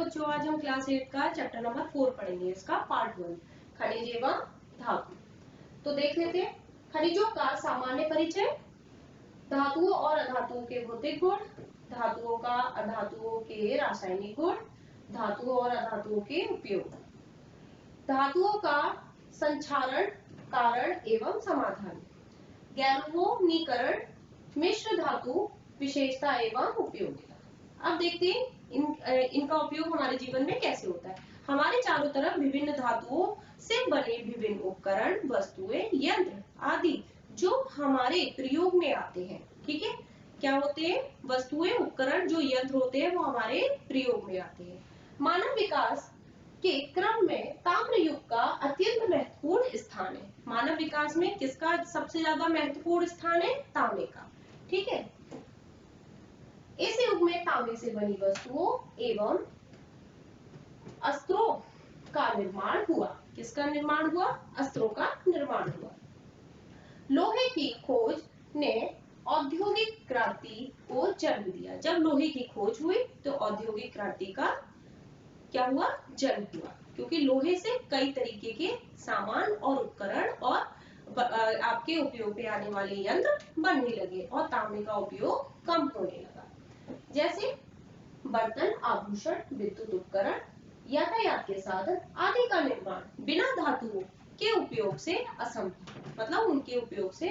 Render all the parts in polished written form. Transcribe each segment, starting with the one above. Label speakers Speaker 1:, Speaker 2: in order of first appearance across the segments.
Speaker 1: बच्चों, आज हम क्लास 8 का चैप्टर नंबर 4 पढ़ेंगे, इसका पार्ट 1 खनिज एवं धातु। तो देख लेते हैं खनिजों का सामान्य परिचय, धातुओं और अधातुओं के भौतिक गुण, धातुओं का अधातुओं के रासायनिक गुण, धातुओं और अधातुओं के उपयोग, धातुओं का संक्षारण, कारण एवं समाधान, गैल्वेनीकरण, मिश्र धातु विशेषता एवं उपयोगिता। अब देखते हैं इनका उपयोग हमारे जीवन में कैसे होता है। हमारे चारों तरफ विभिन्न धातुओं से बने विभिन्न उपकरण, वस्तुएं, यंत्र आदि जो हमारे प्रयोग में आते हैं। ठीक है, क्या होते हैं? वस्तुएं, उपकरण, जो यंत्र होते हैं वो हमारे प्रयोग में आते हैं। मानव विकास के क्रम में ताम्र युग का अत्यंत महत्वपूर्ण स्थान है। मानव विकास में किसका सबसे ज्यादा महत्वपूर्ण स्थान है? तांबे का। ठीक है, इस युग में तांबे से बनी वस्तुओं एवं अस्त्रों का निर्माण हुआ। किसका निर्माण हुआ? अस्त्रों का निर्माण हुआ। लोहे की खोज ने औद्योगिक क्रांति को जन्म दिया। जब लोहे की खोज हुई तो औद्योगिक क्रांति का क्या हुआ? जन्म हुआ, क्योंकि लोहे से कई तरीके के सामान और उपकरण और आपके उपयोग में आने वाले यंत्र बनने लगे और तांबे का उपयोग कम होने लगा। जैसे बर्तन, आभूषण, विद्युत उपकरण, यातायात के साधन आदि का निर्माण बिना धातुओं के उपयोग से असंभव, मतलब उनके उपयोग से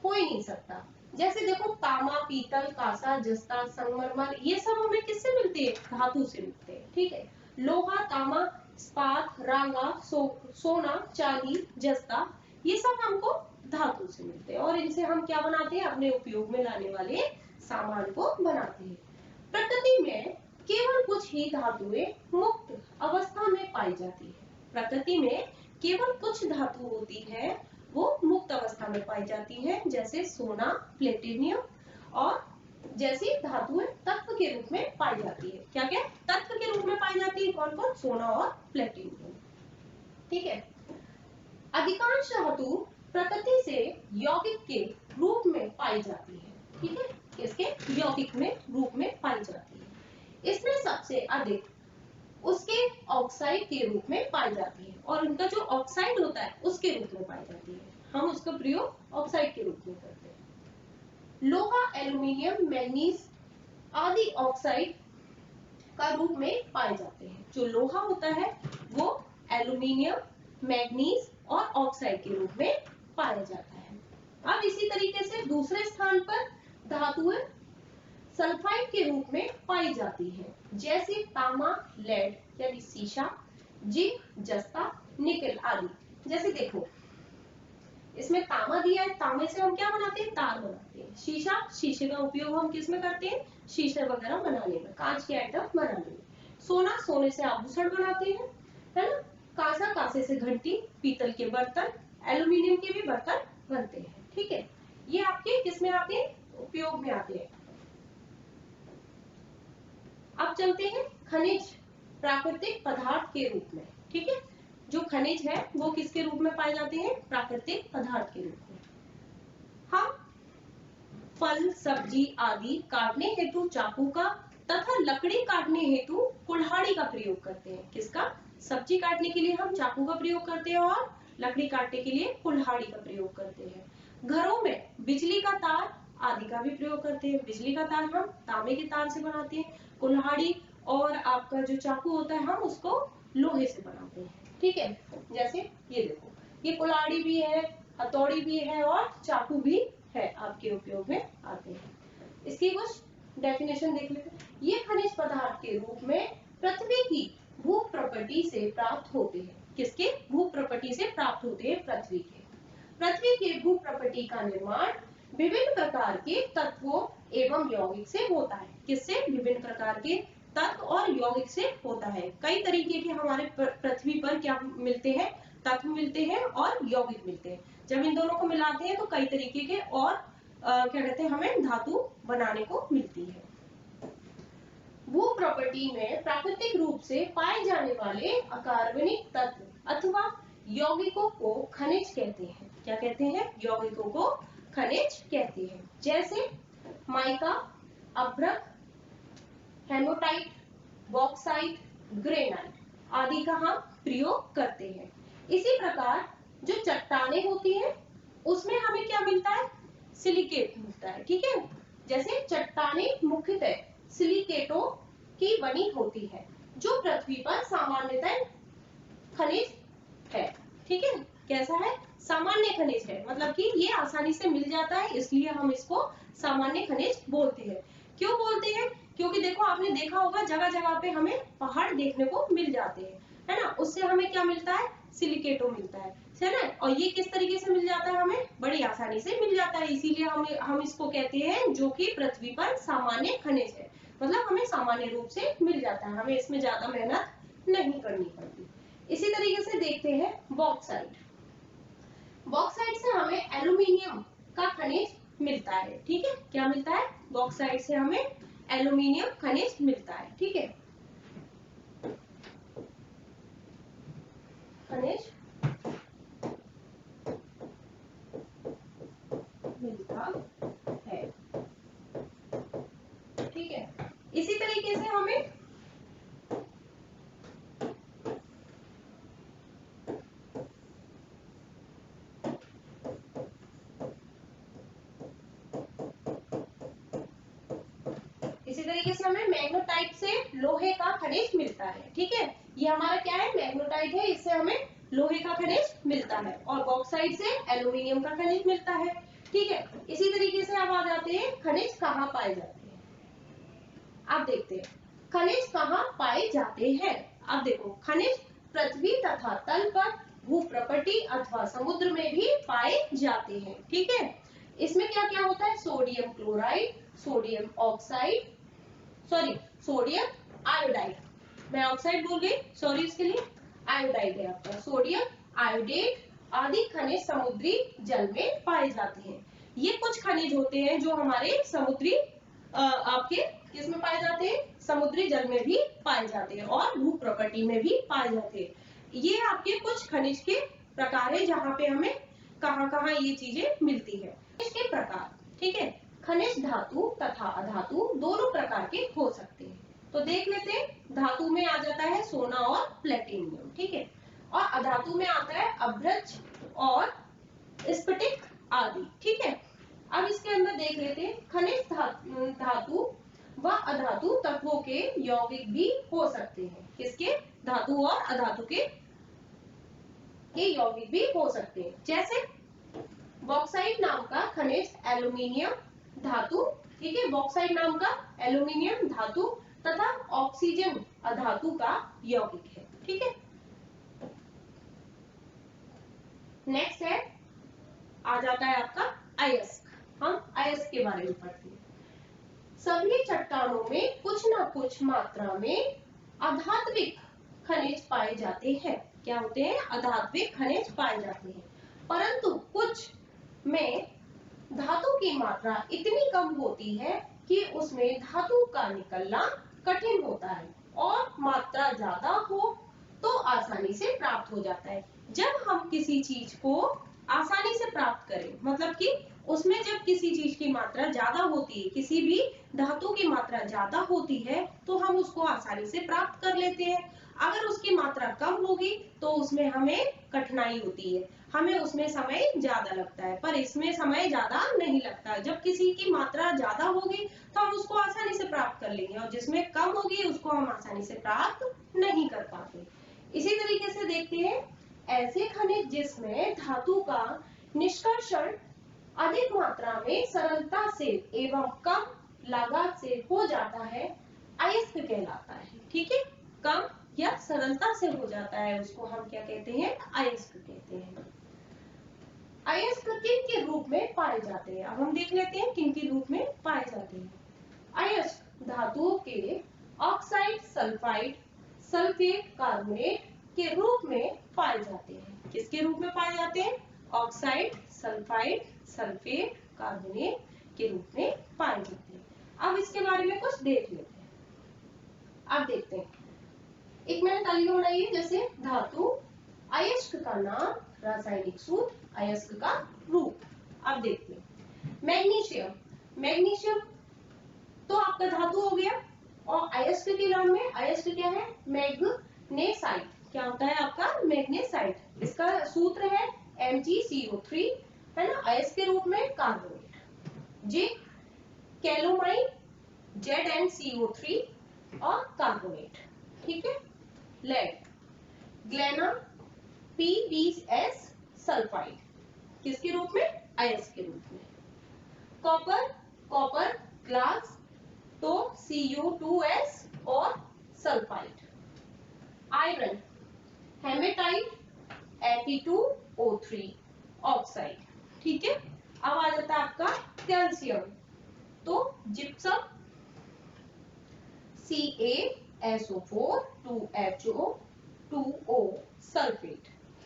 Speaker 1: हो ही नहीं सकता। जैसे देखो तांबा, पीतल, कांसा, जस्ता, संगमरमर, ये सब हमें किससे मिलते हैं? धातु से मिलते हैं। ठीक है, लोहा, तांबा, इस्पात, रांगा, सोना, चांदी, जस्ता, ये सब हमको धातु से मिलते हैं और इनसे हम क्या बनाते हैं? अपने उपयोग में लाने वाले सामान को बनाते हैं। प्रकृति में केवल कुछ ही धातुएं मुक्त अवस्था में पाई जाती है। प्रकृति में केवल कुछ धातु होती है वो मुक्त अवस्था में पाई जाती है, जैसे सोना, प्लेटिनियम, और जैसी धातुएं तत्व के रूप में पाई जाती है। क्या क्या तत्व के रूप में पाई जाती है? कौन कौन? सोना और प्लेटिनियम। ठीक है, अधिकांश धातु प्रकृति से यौगिक के रूप में पाई जाती है। ठीक है, इसके यौगिक में रूप में पाई जाती है। इसमें सबसे अधिक उसके ऑक्साइड के रूप में पाई जाती है और उनका जो ऑक्साइड होता है उसके रूप में पाई जाती है। हम उसका प्रयोग ऑक्साइड के रूप में करते हैं। लोहा, एल्यूमिनियम, मैग्नीज आदि ऑक्साइड का रूप में पाए जाते हैं। जो लोहा होता है वो एल्यूमिनियम, मैग्नीज और ऑक्साइड के रूप में पाया जाता है। अब इसी तरीके से दूसरे स्थान पर धातुएं सल्फाइड के रूप में पाई जाती है, जैसे तांबा, लेड यानी सीसा, जिंक, जस्ता, निकल आदि। जैसे देखो इसमें तांबा दिया है, तांबे से हम क्या बनाते हैं? तार बनाते हैं। शीशा, शीशे का उपयोग हम किस में करते हैं? शीशे वगैरह बनाने में, कांच के आइटम बनाने में। सोना, सोने से आभूषण बनाते हैं, है ना। कांसा, कांसे से घंटी, पीतल के बर्तन, एल्यूमिनियम के भी बर्तन बनते हैं। ठीक है, ये आपके किस में आते हैं? उपयोग में आते हैं। अब चलते हैं खनिज प्राकृतिक पदार्थ के रूप में। ठीक है, जो खनिज है वो किसके रूप में पाए जाते हैं? प्राकृतिक पदार्थ के रूप में। हम फल, सब्जी आदि काटने हेतु चाकू का तथा लकड़ी काटने हेतु कुल्हाड़ी का प्रयोग करते हैं। किसका? सब्जी काटने के लिए हम चाकू का प्रयोग करते हैं और लकड़ी काटने के लिए कुल्हाड़ी का प्रयोग करते हैं। घरों में बिजली का तार आदि का भी प्रयोग करते हैं। बिजली का तार हम तांबे के तार से बनाते हैं। कुल्हाड़ी और आपका जो चाकू होता है हम उसको लोहे से बनाते हैं। ठीक है, जैसे ये देखो, ये कुल्हाड़ी भी है, हथौड़ी भी है और चाकू भी है, आपके उपयोग में आते हैं। इसकी कुछ डेफिनेशन देख लेते हैं। ये खनिज पदार्थ के रूप में पृथ्वी की भू प्रॉपर्टी से प्राप्त होते हैं। किसके? भू प्रॉपर्टी से प्राप्त होते हैं, पृथ्वी के। पृथ्वी के भू प्रॉपर्टी का निर्माण विभिन्न प्रकार के तत्वों एवं यौगिक से होता है। किससे? विभिन्न प्रकार के तत्व और यौगिक से होता है। कई तरीके के हमारे पृथ्वी पर क्या मिलते हैं? तत्व मिलते हैं और यौगिक मिलते हैं। जब इन दोनों को मिलाते हैं तो कई तरीके के और क्या कहते हैं, हमें धातु बनाने को मिलती है। भू प्रॉपर्टी में प्राकृतिक रूप से पाए जाने वाले अकार्बनिक तत्व अथवा यौगिकों को खनिज कहते हैं। क्या कहते हैं? यौगिकों को खनिज कहते हैं। जैसे माइका, अभ्रक, हेमोटाइट, बॉक्साइट, ग्रेनाइट आदि का हम प्रयोग करते हैं। इसी प्रकार जो चट्टानें होती हैं उसमें हमें क्या मिलता है, सिलिकेट मिलता है। ठीक है, जैसे चट्टानें मुख्यतः सिलिकेटों की बनी होती है जो पृथ्वी पर सामान्यतः खनिज है। ठीक है, कैसा है, सामान्य खनिज है, मतलब कि ये आसानी से मिल जाता है, इसलिए हम इसको सामान्य खनिज बोलते हैं। क्यों बोलते हैं, क्योंकि देखो आपने देखा होगा जगह जगह पे हमें पहाड़ देखने को मिल जाते हैं, है ना, उससे हमें क्या मिलता है, सिलिकेटो मिलता है ना। और ये किस तरीके से मिल जाता है, हमें बड़ी आसानी से मिल जाता है, इसीलिए हम इसको कहते हैं जो कि पृथ्वी पर सामान्य खनिज है, मतलब हमें सामान्य रूप से मिल जाता है, हमें इसमें ज्यादा मेहनत नहीं करनी पड़ती। इसी तरीके से देखते हैं बॉक्साइट। बॉक्साइट से हमें एल्यूमिनियम का खनिज मिलता है। ठीक है, क्या मिलता है, बॉक्साइट से हमें एल्यूमिनियम खनिज मिलता है। ठीक है, खनिज मिलता है। ठीक है, इसी तरीके से हमें मैग्नेटाइट से लोहे का खनिज मिलता है। ठीक है, ये हमारा क्या है, मैग्नेटाइट है, इससे हमें लोहे का खनिज मिलता है, और बॉक्साइट से एल्यूमिनियम का खनिज मिलता है। ठीक है, इसी तरीके से अब आ जाते हैं खनिज कहाँ पाए जाते हैं। अब देखते हैं खनिज कहाँ पाए जाते हैं। अब देखो, खनिज पृथ्वी तथा तल पर, भूप्रपटी अथवा समुद्र में भी पाए जाते हैं। ठीक है, इसमें क्या क्या होता है, sodium chloride, sodium oxide, sorry sodium iodide, मैं ऑक्साइड बोल गई, सॉरी इसके लिए, आयोडाइड है आपका, सोडियम आयोडेट आदि खनिज समुद्री जल में पाए जाते हैं। ये कुछ खनिज होते हैं जो हमारे समुद्री आपके किसमें पाए जाते हैं, समुद्री जल में भी पाए जाते हैं और भू प्रॉपर्टी में भी पाए जाते हैं। ये आपके कुछ खनिज के प्रकार है जहाँ पे हमें कहाँ कहाँ ये चीजें मिलती है। इसके प्रकार, ठीक है, खनिज धातु तथा अधातु दोनों प्रकार के हो सकते हैं। तो देख लेते हैं, धातु में आ जाता है सोना और प्लेटिनियम। ठीक है, और अधातु में आता है अभ्रज और स्फटिक आदि। ठीक है, अब इसके अंदर देख लेते हैं, खनिज धातु व अधातु तत्वों के यौगिक भी हो सकते हैं। किसके, धातु और अधातु के यौगिक भी हो सकते हैं। जैसे बॉक्साइट नाम का खनिज एल्यूमिनियम धातु, ठीक है, बॉक्साइट नाम का एल्यूमिनियम धातु तथा ऑक्सीजन अधातु का यौगिक है। ठीक है, नेक्स्ट है, आ जाता है आपका अयस्क। हम अयस्क के बारे में पढ़ते हैं। सभी चट्टानों में कुछ ना कुछ मात्रा में अधात्विक खनिज पाए जाते हैं। क्या होते हैं, अधात्विक खनिज पाए जाते हैं, परंतु कुछ में धातु की मात्रा इतनी कम होती है कि उसमें धातु का निकलना कठिन होता है, और मात्रा ज्यादा हो तो आसानी से प्राप्त हो जाता है। जब हम किसी चीज को आसानी से प्राप्त करें, मतलब कि उसमें जब किसी चीज की मात्रा ज्यादा होती है, किसी भी धातु की मात्रा ज्यादा होती है, तो हम उसको आसानी से प्राप्त कर लेते हैं। अगर उसकी मात्रा कम होगी तो उसमें हमें कठिनाई होती है, हमें उसमें समय ज्यादा लगता है, पर इसमें समय ज्यादा नहीं लगता। जब किसी की मात्रा ज्यादा होगी तो हम उसको आसानी से प्राप्त कर लेंगे, और जिसमें कम होगी उसको हम आसानी से प्राप्त नहीं कर पाते। इसी तरीके से देखते हैं, ऐसे खनिज जिसमें धातु का निष्कर्षण अधिक मात्रा में सरलता से एवं कम लागत से हो जाता है, अयस्क कहलाता है। ठीक है, कम या सरलता से हो जाता है, उसको हम क्या कहते हैं, अयस्क कहते हैं। अयस्क किन के रूप में पाए जाते हैं, अब हम देख लेते हैं किन के रूप में पाए जाते हैं। अयस्क धातुओं के ऑक्साइड, सल्फाइड, सल्फेट, कार्बोनेट के रूप में पाए जाते हैं। किसके रूप में पाए जाते हैं, ऑक्साइड, सल्फाइड, सल्फेट, कार्बोनेट के रूप में पाए जाते हैं। अब इसके बारे में कुछ देख लेते हैं। अब देखते हैं, एक मैंने तालिका बनाई है, जैसे धातु, अयस्क का नाम, रासायनिक सूत्र, अयस्क का रूप। अब देखते हैं, मैग्नीशियम। मैग्नीशियम तो आपका धातु हो गया, और अयस्क के नाम में, अयस्क क्या है, मैग्नेसाइट। क्या होता है आपका, मैग्नेसाइट। इसका सूत्र है MgCO3, है ना, अयस्क के रूप में कार्बोनेट। जिंक कैलोमाइन ZnCO3 और कार्बोनेट, ठीक है। लेड ग्लेना PbS सल्फाइड, किसके रूप में, अयस्क के रूप में। कॉपर, कॉपर ग्लास तो Cu2S और sulphide. Iron haematite Fe2O3 oxide, ठीक है। अब आ जाता है आपका कैल्शियम, तो जिप्सम CaSO4 2HO2O सल्फेट,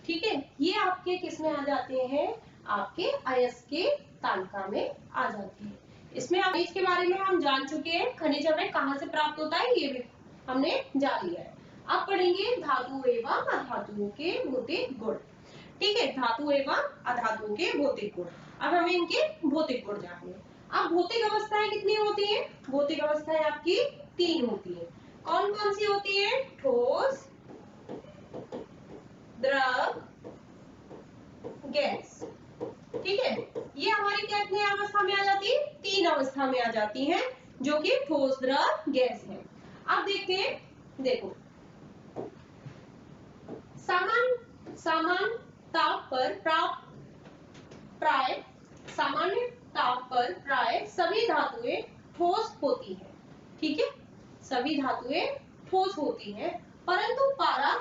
Speaker 1: ठीक है। ये आपके किस में आ जाते हैं, आपके अयस्क के तालिका में आ जाते हैं। इसमें खनिज के बारे में हम जान चुके हैं, खनिज हमें कहाँ से प्राप्त होता है ये भी हमने जान लिया है। अब पढ़ेंगे धातु एवं अधातुओं के भौतिक गुण, ठीक है। धातु एवं अधातुओं के भौतिक गुण, अब हमें इनके भौतिक गुण जानने हैं। अब भौतिक अवस्थाएं कितनी होती हैं, भौतिक अवस्थाएं आपकी 3 होती हैं। कौन कौन सी होती है, ठोस, द्रव, गैस, ठीक है। ये हमारी कितनी अवस्था में आ जाती है, 3 अवस्था में आ जाती हैं, जो कि ठोस, द्रव, गैस है। अब देखते हैं, देखो सामान्य ताप पर प्राय सामान्य ताप पर प्राय सभी धातुएं ठोस होती हैं, ठीक है। सभी धातुएं ठोस होती हैं, परंतु पारा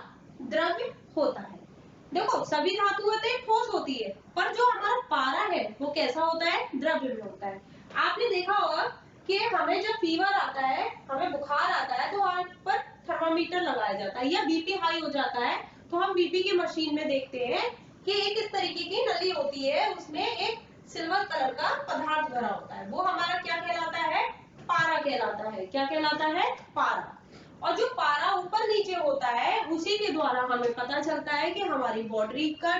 Speaker 1: द्रव्य होता है। देखो सभी धातुएं ठोस होती है, पर जो हमारा पारा है वो कैसा होता है, द्रव्य में होता है। आपने देखा होगा कि हमें जब फीवर आता है, हमें बुखार आता है, तो आंख पर थर्मामीटर लगाया जाता है, या बीपी हाई हो जाता है तो हम बीपी की मशीन में देखते हैं कि एक इस तरीके की नली होती है, उसमें एक सिल्वर कलर का पदार्थ भरा होता है, वो हमारा क्या कहलाता है, पारा कहलाता है। क्या कहलाता है, पारा। और जो पारा ऊपर नीचे होता है, उसी के द्वारा हमें पता चलता है कि हमारी बॉडी का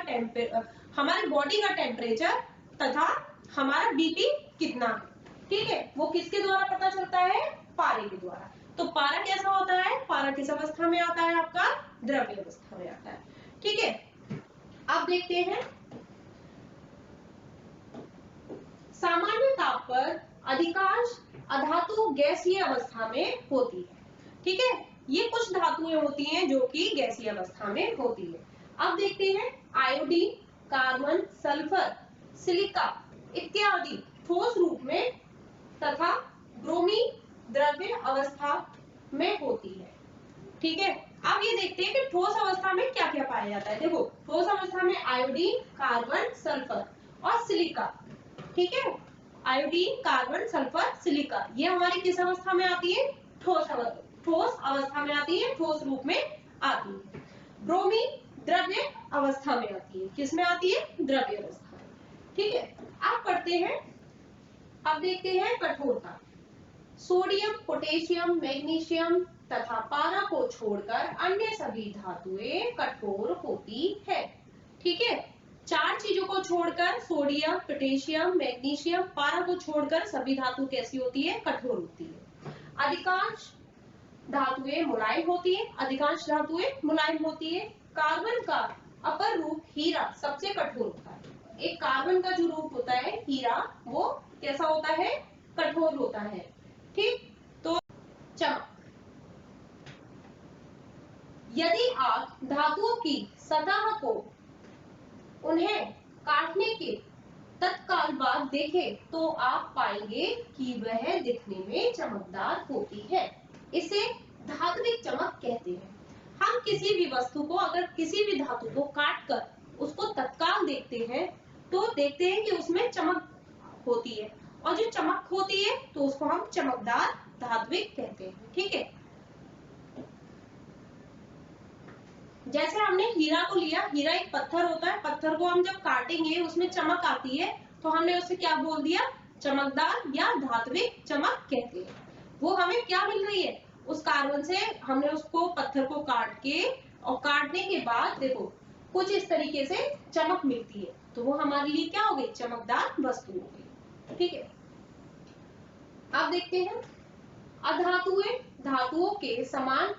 Speaker 1: टेम्परेचर तथा हमारा बीपी कितना है, ठीक है। वो किसके द्वारा पता चलता है, पारे के द्वारा। तो पारा कैसा होता है, पारा किस अवस्था में आता है, आपका द्रव्य अवस्था में आता है, ठीक है। अब देखते हैं, सामान्य ताप पर अधिकांश अधातु गैसीय अवस्था में होती है, ठीक है। ये कुछ धातुएं होती हैं जो कि गैसीय अवस्था में होती है। अब देखते हैं, आयोडीन, कार्बन, सल्फर, सिलिका इत्यादि ठोस रूप में तथा ब्रोमीन द्रव्य अवस्था में होती है, ठीक है। अब ये देखते हैं कि ठोस अवस्था में क्या क्या पाया जाता है। देखो ठोस अवस्था में आयोडीन, कार्बन, सल्फर और सिलिका, ठीक है। आयोडीन, कार्बन, सल्फर, सिलिका, ये हमारी किस अवस्था में आती है, ठोस अवस्था में आती है, ठोस रूप में आती है। ब्रोमीन द्रव्य अवस्था में आती है, किस में आती है, द्रव्य अवस्था में, ठीक है। अब पढ़ते हैं, अब देखते हैं कठोरता। सोडियम, पोटेशियम, मैग्नीशियम तथा पारा को छोड़कर अन्य सभी धातुएं कठोर होती है, ठीक है। 4 चीजों को छोड़कर, सोडियम, पोटेशियम, मैग्नीशियम, पारा को छोड़कर सभी धातु कैसी होती है, कठोर होती है। अधिकांश धातुएं मुलायम होती है, अधिकांश धातुएं मुलायम होती है। कार्बन का अपर रूप हीरा सबसे कठोर होता है। एक कार्बन का जो रूप होता है हीरा, वो कैसा होता है, कठोर होता है, ठीक। तो चमक, यदि आप धातुओं की सतह को उन्हें काटने के तत्काल बाद देखें तो आप पाएंगे कि वह दिखने में चमकदार होती है। इसे धात्विक चमक कहते हैं। हम किसी भी वस्तु को, अगर किसी भी धातु को काट कर उसको तत्काल देखते हैं तो देखते हैं कि उसमें चमक होती है, और जो चमक होती है तो उसको हम चमकदार धात्विक कहते हैं, ठीक है। जैसे हमने हीरा को लिया, हीरा एक पत्थर होता है, पत्थर को हम जब काटेंगे उसमें चमक आती है, तो हमने उसे क्या बोल दिया, चमकदार या धात्विक चमक कहते हैं। वो हमें क्या मिल रही है, उस कार्बन से हमने उसको पत्थर को काट के, और काटने के बाद देखो कुछ इस तरीके से चमक मिलती है, तो वो हमारे लिए क्या हो गई, चमकदार वस्तु हो गई, ठीक है। अब देखते हैं, अधातुएं धातुओं के समान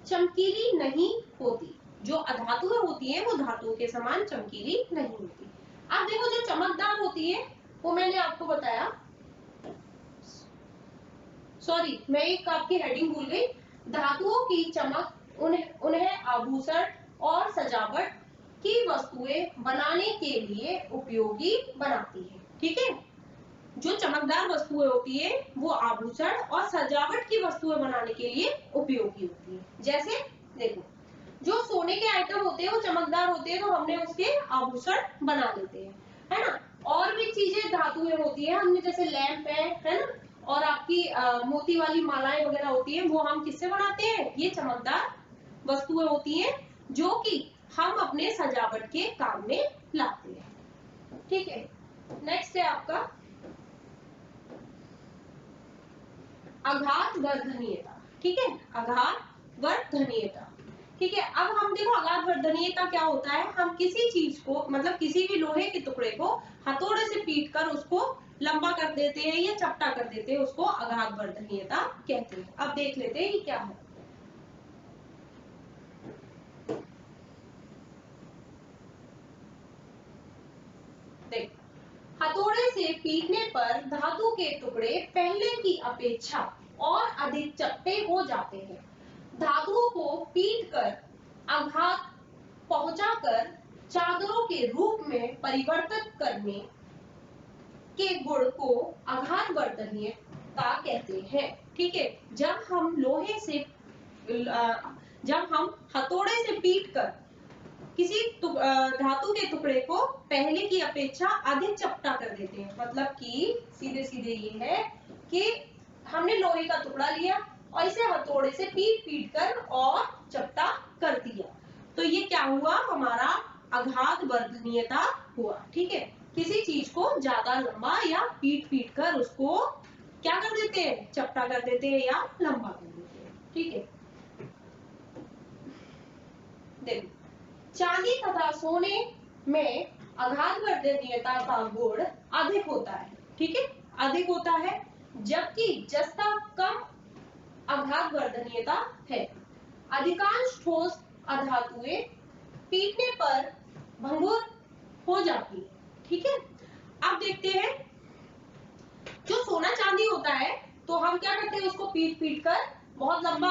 Speaker 1: चमकीली नहीं होती। जो अधातुएं होती हैं वो धातुओं के समान चमकीली नहीं होती। अब देखो जो चमकदार होती है वो मैंने आपको बताया, सॉरी मैं एक आपकी हेडिंग भूल गई, धातुओं की चमक उन्हें आभूषण और सजावट की वस्तुएं बनाने के लिए उपयोगी बनाती है। ठीक है, जो चमकदार वस्तुएं होती है वो आभूषण और सजावट की वस्तुएं बनाने के लिए उपयोगी होती है। जैसे देखो जो सोने के आइटम होते हैं वो चमकदार होते हैं तो हमने उसके आभूषण बना लेते हैं, है ना। और भी चीजें धातुएं होती है, हमने जैसे लैंप है ना, और आपकी मोती वाली मालाएं वगैरह होती है वो हम किससे बनाते हैं, ये चमकदार वस्तुएं होती हैं जो कि हम अपने सजावट के काम में लाते हैं। ठीक है, नेक्स्ट है आपका आघात वर्धनीयता। ठीक है, आघात वर्धनीयता। ठीक है, अब हम देखो आघात वर्धनीयता क्या होता है, हम किसी चीज को मतलब किसी भी लोहे के टुकड़े को हथौड़े से पीट कर उसको लंबा कर देते हैं या चपटा कर देते हैं, उसको आघात वर्धनीयता कहते हैं। अब देख लेते हैं ये क्या है। देख, हथौड़े से पीटने पर धातु के टुकड़े पहले की अपेक्षा और अधिक चपटे हो जाते हैं। धातुओं को पीटकर आघात पहुंचाकर चादरों के रूप में परिवर्तित करने के गुण को आघात वर्धनीयता कहते हैं। ठीक है, जब हम हथौड़े से पीटकर किसी धातु के टुकड़े को पहले की अपेक्षा अधिक चपटा कर देते हैं, मतलब कि सीधे सीधे ये है कि हमने लोहे का टुकड़ा लिया और इसे हथौड़े से पीट पीट कर और चपटा कर दिया, तो ये क्या हुआ, हमारा आघात वर्धनीयता हुआ। ठीक है, किसी चीज को ज्यादा लंबा या पीट पीट कर उसको क्या कर देते हैं, चपटा कर देते हैं या लंबा कर देते हैं। ठीक है, देखो चांदी तथा सोने में आघात वर्धनीयता का गुण अधिक होता है। ठीक है, अधिक होता है, जबकि जस्ता कम आघात वर्धनीयता है। अधिकांश ठोस अधातुएं पीटने पर भंगुर हो जाती है। ठीक है, अब देखते हैं जो सोना चांदी होता है तो हम क्या करते हैं, उसको पीट पीट कर बहुत लंबा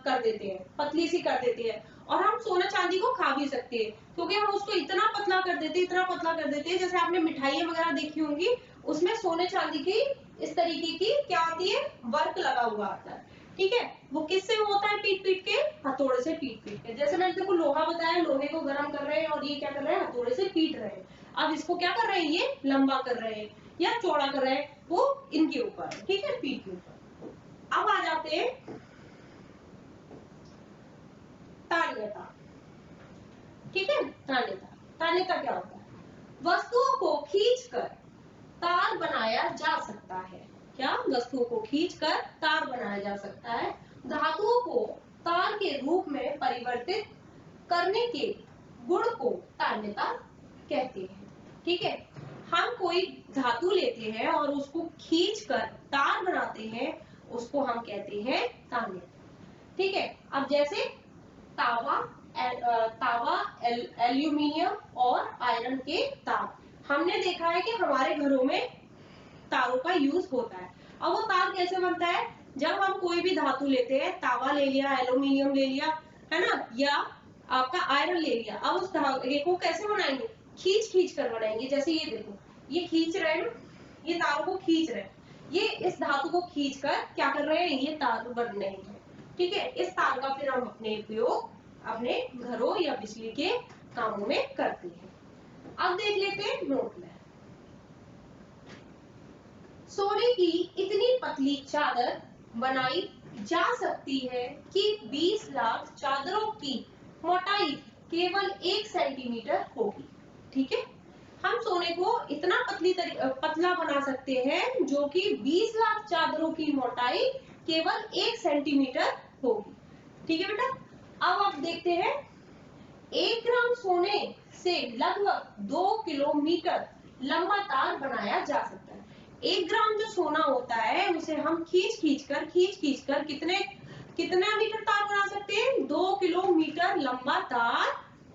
Speaker 1: कर देते हैं, पतली सी कर देते हैं, और हम सोना चांदी को खा भी सकते हैं क्योंकि हम उसको इतना पतला कर देते हैं, इतना पतला कर देते हैं, जैसे आपने मिठाइयां वगैरह देखी होंगी उसमें सोने चांदी की इस तरीके की क्या आती है, वर्क लगा हुआ आता है। ठीक है, वो किससे होता है, पीट पीट के, हथौड़े से पीट पीट के। जैसे मैंने देखो लोहा बताया, लोहे को गर्म कर रहे हैं और ये क्या कर रहे हैं, हथौड़े से पीट रहे हैं। अब इसको क्या कर रहे हैं, ये लंबा कर रहे हैं या चौड़ा कर रहे हैं, वो इनके ऊपर है। ठीक है, पीठ के ऊपर। अब आ जाते हैं तान्यता। ठीक है, तान्यता, तान्यता क्या होता है, वस्तुओं को खींचकर तार बनाया जा सकता है। क्या, वस्तुओं को खींचकर तार बनाया जा सकता है। धातुओं को तार के रूप में परिवर्तित करने के गुण को तान्यता कहते हैं। ठीक है, हम कोई धातु लेते हैं और उसको खींचकर तार बनाते हैं, उसको हम कहते हैं तान्यता। ठीक है, अब जैसे तावा एल्यूमिनियम और आयरन के तार, हमने देखा है कि हमारे घरों में तारों का यूज होता है। अब वो तार कैसे बनता है, जब हम कोई भी धातु लेते हैं, तावा ले लिया, एल्यूमिनियम ले लिया, है ना, या आपका आयरन ले लिया, अब उस धागे को कैसे बनाएंगे, खींच खींच कर बनाएंगे। जैसे ये देखो, ये खींच रहे हैं, ये तारों को खींच रहे हैं, ये इस धातु को खींच कर क्या कर रहे हैं, ये तार बन रहे हैं। ठीक है, इस तार का फिर हम अपने उपयोग अपने घरों या बिजली के कामों में करते हैं। अब देख लेते हैं नोट में, सोने की इतनी पतली चादर बनाई जा सकती है कि 20 लाख चादरों की मोटाई केवल 1 सेंटीमीटर होगी। ठीक है, हम सोने को इतना पतला बना सकते हैं जो कि 20 लाख चादरों की मोटाई केवल 1 सेंटीमीटर होगी। ठीक है बेटा, अब आप देखते हैं 1 ग्राम सोने से लगभग 2 किलोमीटर लंबा तार बनाया जा सकता है। 1 ग्राम जो सोना होता है उसे हम खींच खींच कर कितने कितना मीटर तार बना सकते हैं? 2 किलोमीटर लंबा तार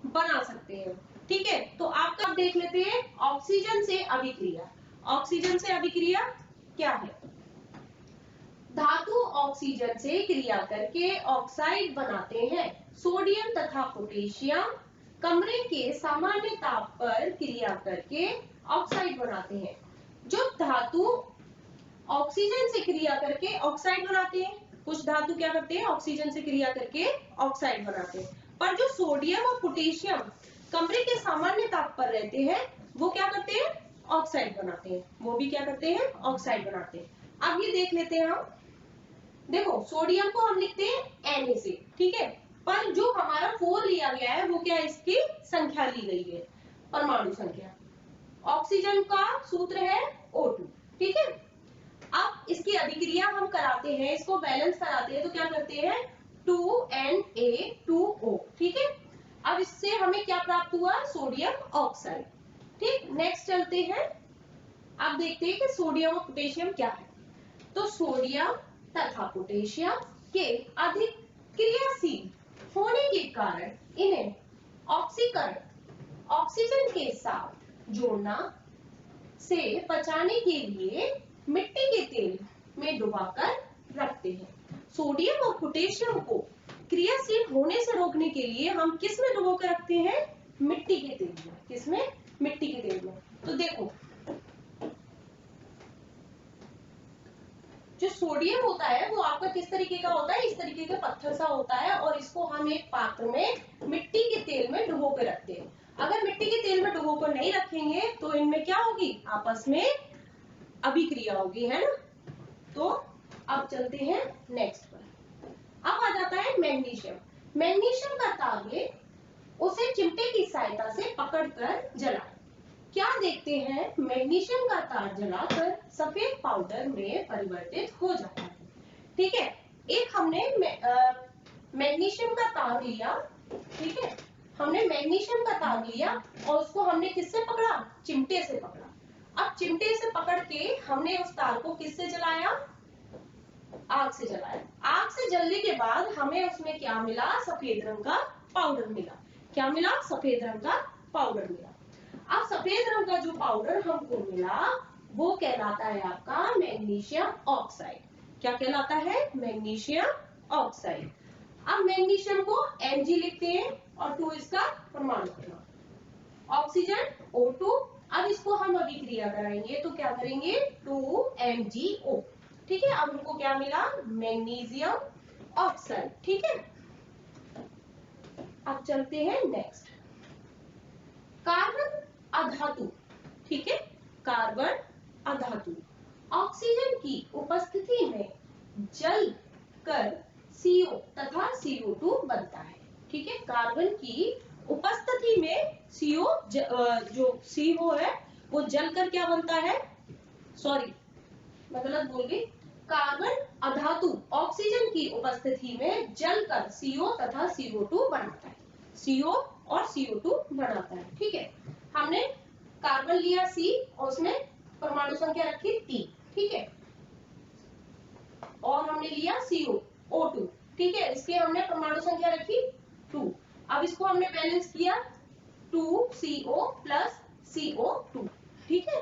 Speaker 1: बना सकते हैं। ठीक है, तो आपका देख लेते हैं ऑक्सीजन से अभिक्रिया। ऑक्सीजन से अभिक्रिया क्या है? धातु ऑक्सीजन से क्रिया करके ऑक्साइड बनाते हैं। सोडियम तथा पोटेशियम कमरे के सामान्य ताप पर क्रिया करके ऑक्साइड बनाते हैं। जो धातु ऑक्सीजन से क्रिया करके ऑक्साइड बनाते हैं, कुछ धातु क्या करते हैं? ऑक्सीजन से क्रिया करके ऑक्साइड बनाते हैं, पर जो सोडियम और पोटेशियम कमरे के सामान्य ताप पर रहते हैं वो क्या करते हैं? ऑक्साइड बनाते हैं। वो भी क्या करते हैं? ऑक्साइड बनाते हैं। अब ये देख लेते हैं हम। देखो सोडियम को हम लिखते हैं Na से, ठीक है, पर जो हमारा 4 लिया गया है वो क्या? इसकी संख्या ली गई है, परमाणु संख्या। ऑक्सीजन का सूत्र है O2, ठीक है। अब इसकी अभिक्रिया हम कराते हैं, इसको बैलेंस कराते हैं, तो क्या करते हैं? 2Na2O, ठीक है। अब इससे हमें क्या प्राप्त हुआ? Sodium oxide. ठीक, नेक्स्ट चलते हैं। अब देखते हैं कि सोडियम और पोटेशियम क्या है। तो सोडियम तथा पोटेशियम के अधिक क्रियाशील होने के कारण इन्हें ऑक्सीकरण, ऑक्सीजन के साथ जोड़ना से बचाने के लिए मिट्टी के तेल में डुबाकर रखते हैं। सोडियम और पोटेशियम को क्रियाशील होने से रोकने के लिए हम किस में डुबो कर रखते हैं? मिट्टी के तेल में। किसमें? मिट्टी के तेल में। तो देखो जो सोडियम होता है वो आपका किस तरीके का होता है? इस तरीके का पत्थर सा होता है, और इसको हम एक पात्र में मिट्टी के तेल में डुबो कर रखते हैं। अगर मिट्टी के तेल में डुबो कर नहीं रखेंगे तो इनमें क्या होगी? आपस में अभिक्रिया होगी, है ना। तो अब चलते हैं नेक्स्ट पर। अब आ जाता है मैग्नीशियम। मैग्नीशियम का तार ले उसे चिमटे की सहायता से पकड़कर जलाएं। क्या देखते हैं? मैग्नीशियम का तार जलाकर सफेद पाउडर में परिवर्तित हो जाता है। ठीक है, एक हमने मैग्नीशियम का तार लिया, ठीक है, हमने मैग्नीशियम का तार लिया और उसको हमने किससे पकड़ा? चिमटे से पकड़ा। अब चिमटे से पकड़ के हमने उस तार को किससे जलाया? आग से जलाया। आग से जलने के बाद हमें उसमें क्या मिला? सफेद रंग का पाउडर मिला। क्या मिला? सफेद रंग का पाउडर मिला। अब सफेद रंग का जो पाउडर हमको मिला वो कहलाता है आपका मैग्नीशियम ऑक्साइड। क्या कहलाता है? Magnesium oxide. अब मैग्नीशियम को Mg लिखते हैं और 2 इसका परमाणु क्रमांक। Oxygen O2। अब इसको हम अभिक्रिया कराएंगे तो क्या करेंगे? 2MgO। ठीक है, अब हमको क्या मिला? Magnesium oxide. ठीक है, अब चलते हैं नेक्स्ट। कार्बन अधातु, ठीक है, कार्बन अधातु ऑक्सीजन की उपस्थिति में जल कर CO तथा CO2 बनता है। ठीक है, कार्बन की उपस्थिति में CO जो CO है वो जलकर क्या बनता है? सॉरी, मैं गलत बोल गई। कार्बन अधातु ऑक्सीजन की उपस्थिति में जलकर CO तथा CO2 बनाता है। CO और CO2 बनाता है। ठीक है, हमने कार्बन लिया C और उसमें परमाणु संख्या रखी 3, ठीक है, और हमने लिया CO O2, ठीक है, इसके हमने परमाणु संख्या रखी 2। अब इसको हमने बैलेंस किया 2CO प्लस CO2, ठीक है।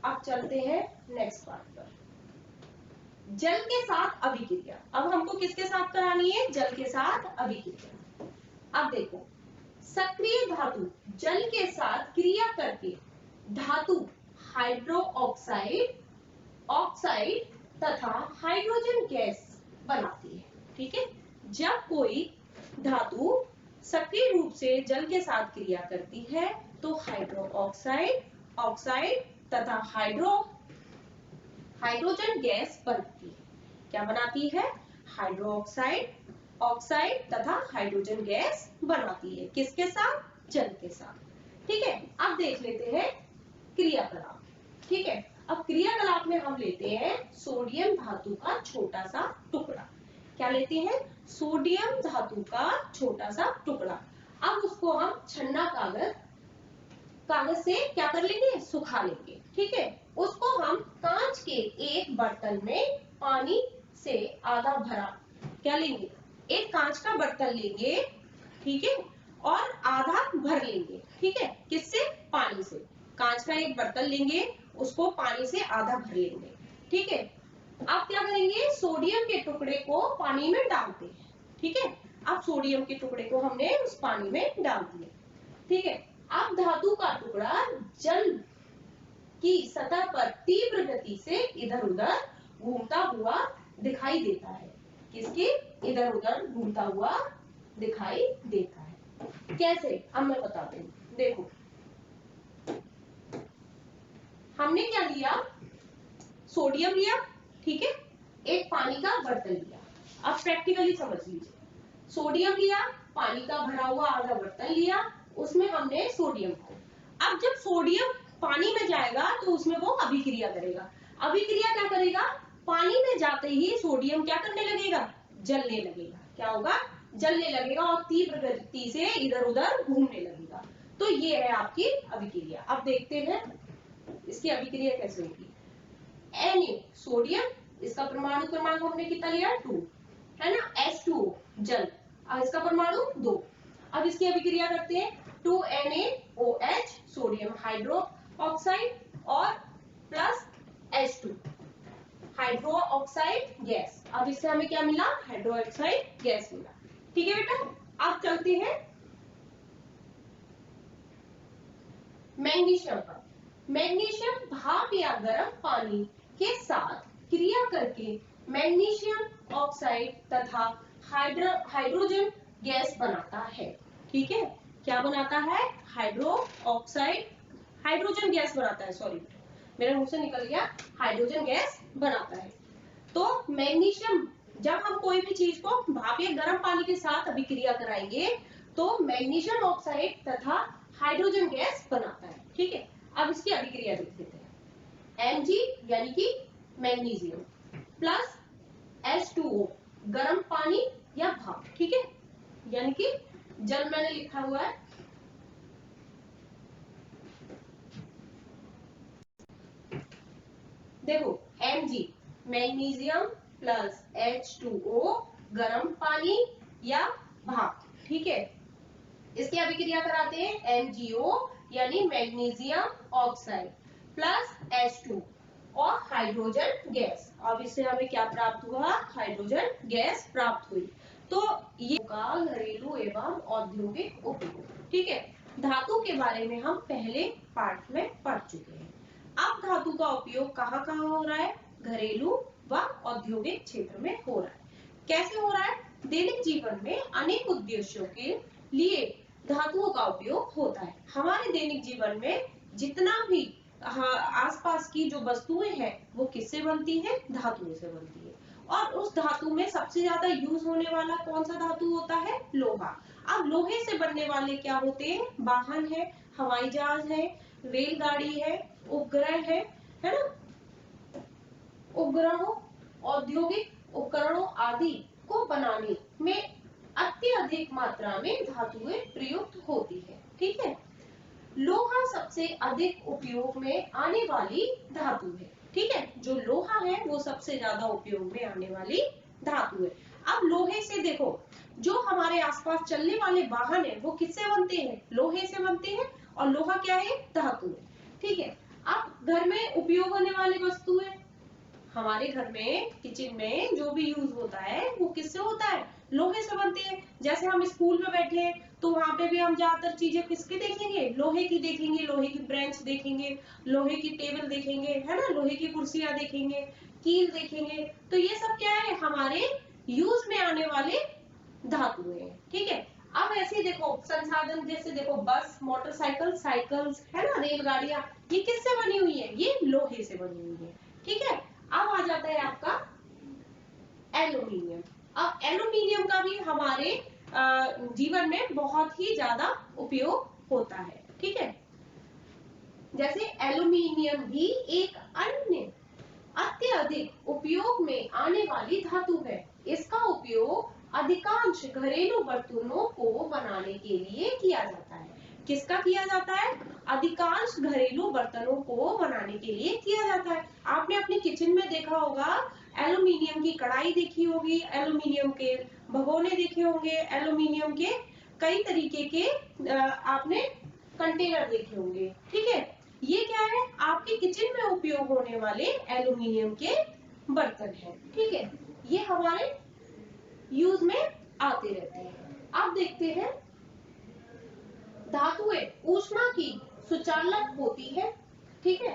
Speaker 1: अब चलते हैं नेक्स्ट पार्ट पर। जल के साथ अभिक्रिया। अब हमको किसके साथ करानी है? जल के साथ अभिक्रिया। अब देखो, सक्रिय धातु जल के साथ क्रिया करके धातु हाइड्रो ऑक्साइड, ऑक्साइड तथा हाइड्रोजन गैस बनाती है। ठीक है, जब कोई धातु सक्रिय रूप से जल के साथ क्रिया करती है तो हाइड्रो ऑक्साइड, ऑक्साइड तथा हाइड्रोजन गैस बनती है। क्या बनाती है? हाइड्रो ऑक्साइड, ऑक्साइड तथा हाइड्रोजन गैस बनाती है। किसके साथ? जल के साथ। ठीक है, अब देख लेते हैं क्रियाकलाप। ठीक है, अब क्रियाकलाप में हम लेते हैं सोडियम धातु का छोटा सा टुकड़ा। क्या लेते हैं? सोडियम धातु का छोटा सा टुकड़ा। अब उसको हम छन्ना कागज से क्या कर लेंगे? सुखा लेंगे। ठीक है, उसको हम कांच के एक बर्तन में पानी से आधा भरा क्या लेंगे, एक कांच का बर्तन लेंगे, ठीक है, और आधा भर लेंगे, ठीक है, किससे, पानी से। कांच का एक बर्तन लेंगे, उसको पानी से आधा भर लेंगे, ठीक है। अब क्या करेंगे, सोडियम के टुकड़े को पानी में डालते हैं, ठीक है। अब सोडियम के टुकड़े को हमने उस पानी में डाल दिया, ठीक है। अब धातु का टुकड़ा जल की सतह पर तीव्र गति से इधर उधर घूमता हुआ दिखाई देता है, किसके, इधर उधर घूमता हुआ दिखाई देता है। कैसे, अब मैं बताती हूँ। देखो हमने क्या लिया, सोडियम लिया, ठीक है, एक पानी का बर्तन लिया। अब प्रैक्टिकली समझ लीजिए, सोडियम लिया, पानी का भरा हुआ आधा बर्तन लिया, उसमें हमने सोडियम को, अब जब सोडियम पानी में जाएगा तो उसमें वो अभिक्रिया करेगा। अभिक्रिया क्या करेगा, पानी में जाते ही सोडियम क्या करने लगेगा, जलने लगेगा। क्या होगा, जलने लगेगा और तीव्र गति से इधर उधर घूमने लगेगा। तो ये है आपकी अभिक्रिया। अब देखते हैं इसकी अभिक्रिया कैसे होगी। Na सोडियम, इसका परमाणु क्रमांक हमने कितना लिया, 2, है ना, H2O जल, अब इसका परमाणु 2। अब इसकी अभिक्रिया करते हैं, 2NaOH सोडियम हाइड्रो ऑक्साइड और plus H2 hydro oxide gas. अब इससे हमें क्या मिला, हाइड्रो ऑक्साइड गैस मिला, ठीक है बेटा। अब चलते हैं मैग्नीशियम पर। मैग्नीशियम भाप या गर्म पानी के साथ क्रिया करके मैग्नीशियम ऑक्साइड तथा हाइड्रोजन गैस बनाता है, ठीक है। क्या बनाता है, हाइड्रो ऑक्साइड, हाइड्रोजन गैस बनाता है, सॉरी मेरे मुंह से निकल गया, हाइड्रोजन गैस बनाता है। तो मैग्नीशियम, जब हम कोई भी चीज को भाप या गर्म पानी के साथ अभिक्रिया कराएंगे तो मैग्नीशियम ऑक्साइड तथा हाइड्रोजन गैस बनाता है, ठीक है। अब इसकी अभिक्रिया देख लेते हैं। Mg यानी कि मैग्नीशियम प्लस H2O गर्म पानी या भाप, ठीक है, यानी कि जल मैंने लिखा हुआ है, देखो Mg मैग्नीशियम प्लस H2O गर्म पानी या भाप, ठीक है। इसकी अभिक्रिया कराते हैं, MgO यानी मैग्नीशियम ऑक्साइड प्लस H2 और हाइड्रोजन गैस। अब इससे हमें क्या प्राप्त हुआ, हाइड्रोजन गैस प्राप्त हुई। तो ये का घरेलू एवं औद्योगिक उपयोग, ठीक है। धातु के बारे में हम पहले पार्ट में पढ़ चुके हैं। अब धातु का उपयोग कहाँ कहाँ हो रहा है, घरेलू व औद्योगिक क्षेत्र में हो रहा है। कैसे हो रहा है, दैनिक जीवन में अनेक उद्देश्यों के लिए धातुओं का उपयोग होता है। हमारे दैनिक जीवन में जितना भी आसपास की जो वस्तुएं हैं वो किससे बनती हैं, धातुओं से बनती है। और उस धातु में सबसे ज्यादा यूज होने वाला कौन सा धातु होता है, लोहा। अब लोहे से बनने वाले क्या होते हैं, वाहन है, हवाई जहाज है, रेलगाड़ी है, उपग्रह है ना, उपग्रहों, औद्योगिक उपकरणों आदि को बनाने में अत्यधिक मात्रा में धातुएं प्रयुक्त होती है, ठीक है। लोहा सबसे अधिक उपयोग में आने वाली धातु है, ठीक है। जो लोहा है वो सबसे ज्यादा उपयोग में आने वाली धातु है। अब लोहे से देखो, जो हमारे आसपास चलने वाले वाहन है वो किससे बनते हैं, लोहे से बनते हैं, और लोहा क्या है, धातु है, ठीक है। अब घर में उपयोग होने वाली वस्तुएं, हमारे घर में किचन में जो भी यूज होता है वो किससे होता है, लोहे से बनते हैं। जैसे हम स्कूल में बैठे हैं तो वहां पे भी हम ज्यादातर चीजें किसकी देखेंगे, लोहे की देखेंगे, लोहे की ब्रेंच देखेंगे, लोहे की टेबल देखेंगे, है ना, लोहे की कुर्सियां देखेंगे, कील देखेंगे। तो ये सब क्या है, हमारे यूज में आने वाले धातुएं हैं, ठीक है। अब ऐसे देखो संसाधन, जैसे देखो बस, मोटरसाइकिल, साइकिल्स, है ना, रेलगाड़ियां, ये किससे बनी हुई है, ये लोहे से बनी हुई है, ठीक है। अब आ जाता है आपका एल्यूमिनियम। अब एल्यूमिनियम का भी हमारे जीवन में बहुत ही ज्यादा उपयोग होता है, ठीक है। जैसे एल्यूमिनियम भी एक अन्य अत्यधिक उपयोग में आने वाली धातु है। इसका उपयोग अधिकांश घरेलू बर्तनों को बनाने के लिए किया जाता है। किसका किया जाता है, अधिकांश घरेलू बर्तनों को बनाने के लिए किया जाता है। आपने अपनी किचन में देखा होगा, एल्यूमिनियम की कढ़ाई देखी होगी, एल्यूमिनियम के भगोने देखे होंगे, एल्यूमिनियम के कई तरीके के आपने कंटेनर देखे होंगे। ठीक है, ये क्या है, आपके किचन में उपयोग होने वाले एल्यूमिनियम के बर्तन हैं। ठीक है, ये हमारे यूज में आते रहते हैं। अब देखते हैं, धातुएं ऊष्मा की सुचालक होती है। ठीक है,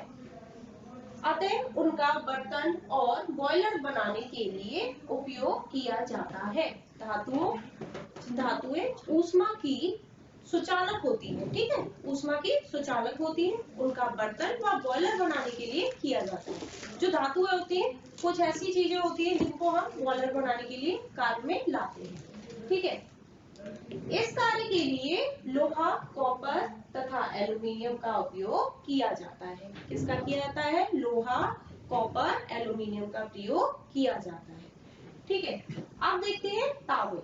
Speaker 1: अतः उनका बर्तन और बॉयलर बनाने के लिए उपयोग किया जाता है। धातुएं ऊष्मा की सुचालक होती है। ठीक है, ऊष्मा की सुचालक होती है, उनका बर्तन व बॉयलर बनाने के लिए किया जाता है। जो धातुएं होती हैं, कुछ ऐसी चीजें होती हैं जिनको हम बॉयलर बनाने के लिए कार्य में लाते हैं। ठीक है, इस कार्य के लिए लोहा, कॉपर तथा एल्यूमिनियम का उपयोग किया जाता है। किसका किया जाता है? लोहा, कॉपर, एल्यूमिनियम का प्रयोग किया जाता है। ठीक है, अब देखते हैं तांबे।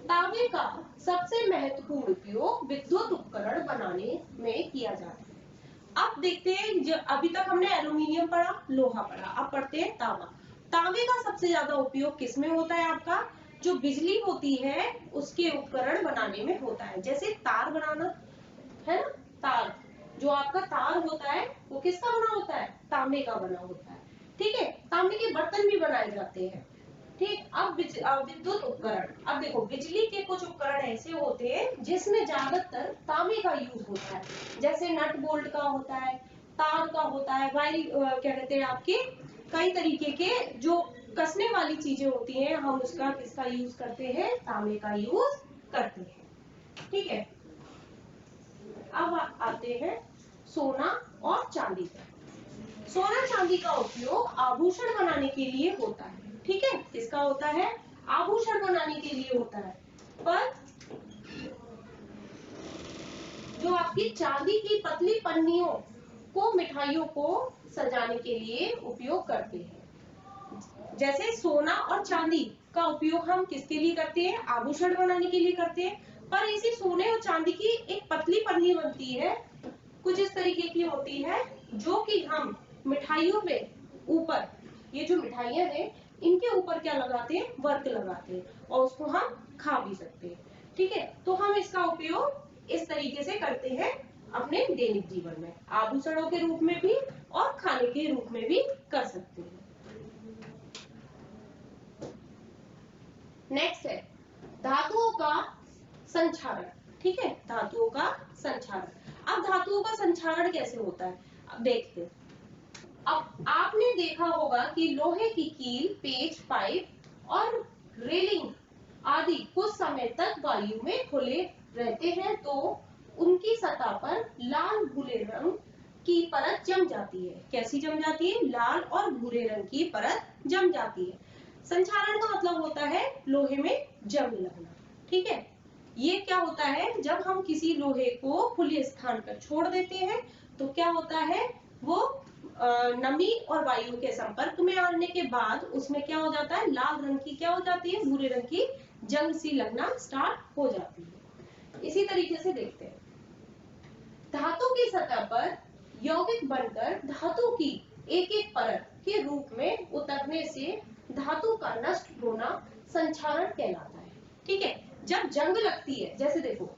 Speaker 1: तांबे का सबसे महत्वपूर्ण उपयोग विद्युत उपकरण बनाने में किया जाता है। अब देखते हैं, जो अभी तक हमने एल्यूमिनियम पढ़ा, लोहा पढ़ा, अब पढ़ते हैं तांबा। तांबे का सबसे ज्यादा उपयोग किसमें होता है? आपका जो बिजली होती है उसके उपकरण बनाने में होता है। जैसे तार बनाना है ना, तार, जो आपका तार होता है वो किसका बना होता है? तांबे का बना होता है। ठीक है, तांबे के बर्तन भी बनाए जाते हैं। ठीक, अब विद्युत उपकरण। अब देखो, बिजली के कुछ उपकरण ऐसे होते हैं जिसमें ज्यादातर तांबे का यूज होता है। जैसे नट बोल्ट का होता है, तार का होता है, वायरिंग क्या कहते हैं आपके, कई तरीके के जो कसने वाली चीजें होती हैं, हम उसका किसका यूज करते हैं? तांबे का यूज करते हैं। ठीक है, अब आते हैं सोना और चांदी पर। सोना चांदी का उपयोग आभूषण बनाने के लिए होता है। ठीक है, किसका होता है? आभूषण बनाने के लिए होता है। पर जो आपकी चांदी की पतली पन्नियों को मिठाइयों को सजाने के लिए उपयोग करते हैं। जैसे सोना और चांदी का उपयोग हम किसके लिए करते हैं? आभूषण बनाने के लिए करते हैं। पर इसी सोने और चांदी की एक पतली पन्नी बनती है, कुछ इस तरीके की होती है, जो कि हम मिठाइयों में ऊपर, ये जो मिठाइयां हैं इनके ऊपर क्या लगाते हैं? वर्क लगाते हैं, और उसको हम खा भी सकते हैं। ठीक है, तो हम इसका उपयोग इस तरीके से करते हैं अपने दैनिक जीवन में, आभूषणों के रूप में भी और खाने के रूप में भी कर सकते हैं। नेक्स्ट है धातुओं का संक्षारण। ठीक है, धातुओं का संक्षारण। अब धातुओं का संक्षारण कैसे होता है, अब देखते हैं। अब आपने देखा होगा कि लोहे की कील, पेच, पाइप और रेलिंग आदि कुछ समय तक वायु में खुले रहते हैं तो उनकी सतह पर लाल भूरे रंग की परत जम जाती है। कैसी जम जाती है? लाल और भूरे रंग की परत जम जाती है। संक्षारण का मतलब होता है लोहे में जंग लगना। ठीक है, ये क्या होता है? जब हम किसी लोहे को खुले स्थान पर छोड़ देते हैं तो क्या होता है, वो नमी और वायु के संपर्क में आने के बाद उसमें क्या हो जाता है? लाल रंग की क्या हो जाती है? भूरे रंग की जंग सी लगना स्टार्ट हो जाती है। इसी तरीके से देखते हैं, धातु की सतह पर यौगिक बनकर धातु की एक एक परत के रूप में उतरने से धातु का नष्ट होना संक्षारण कहलाता है। ठीक है, जब जंग लगती है, जैसे देखो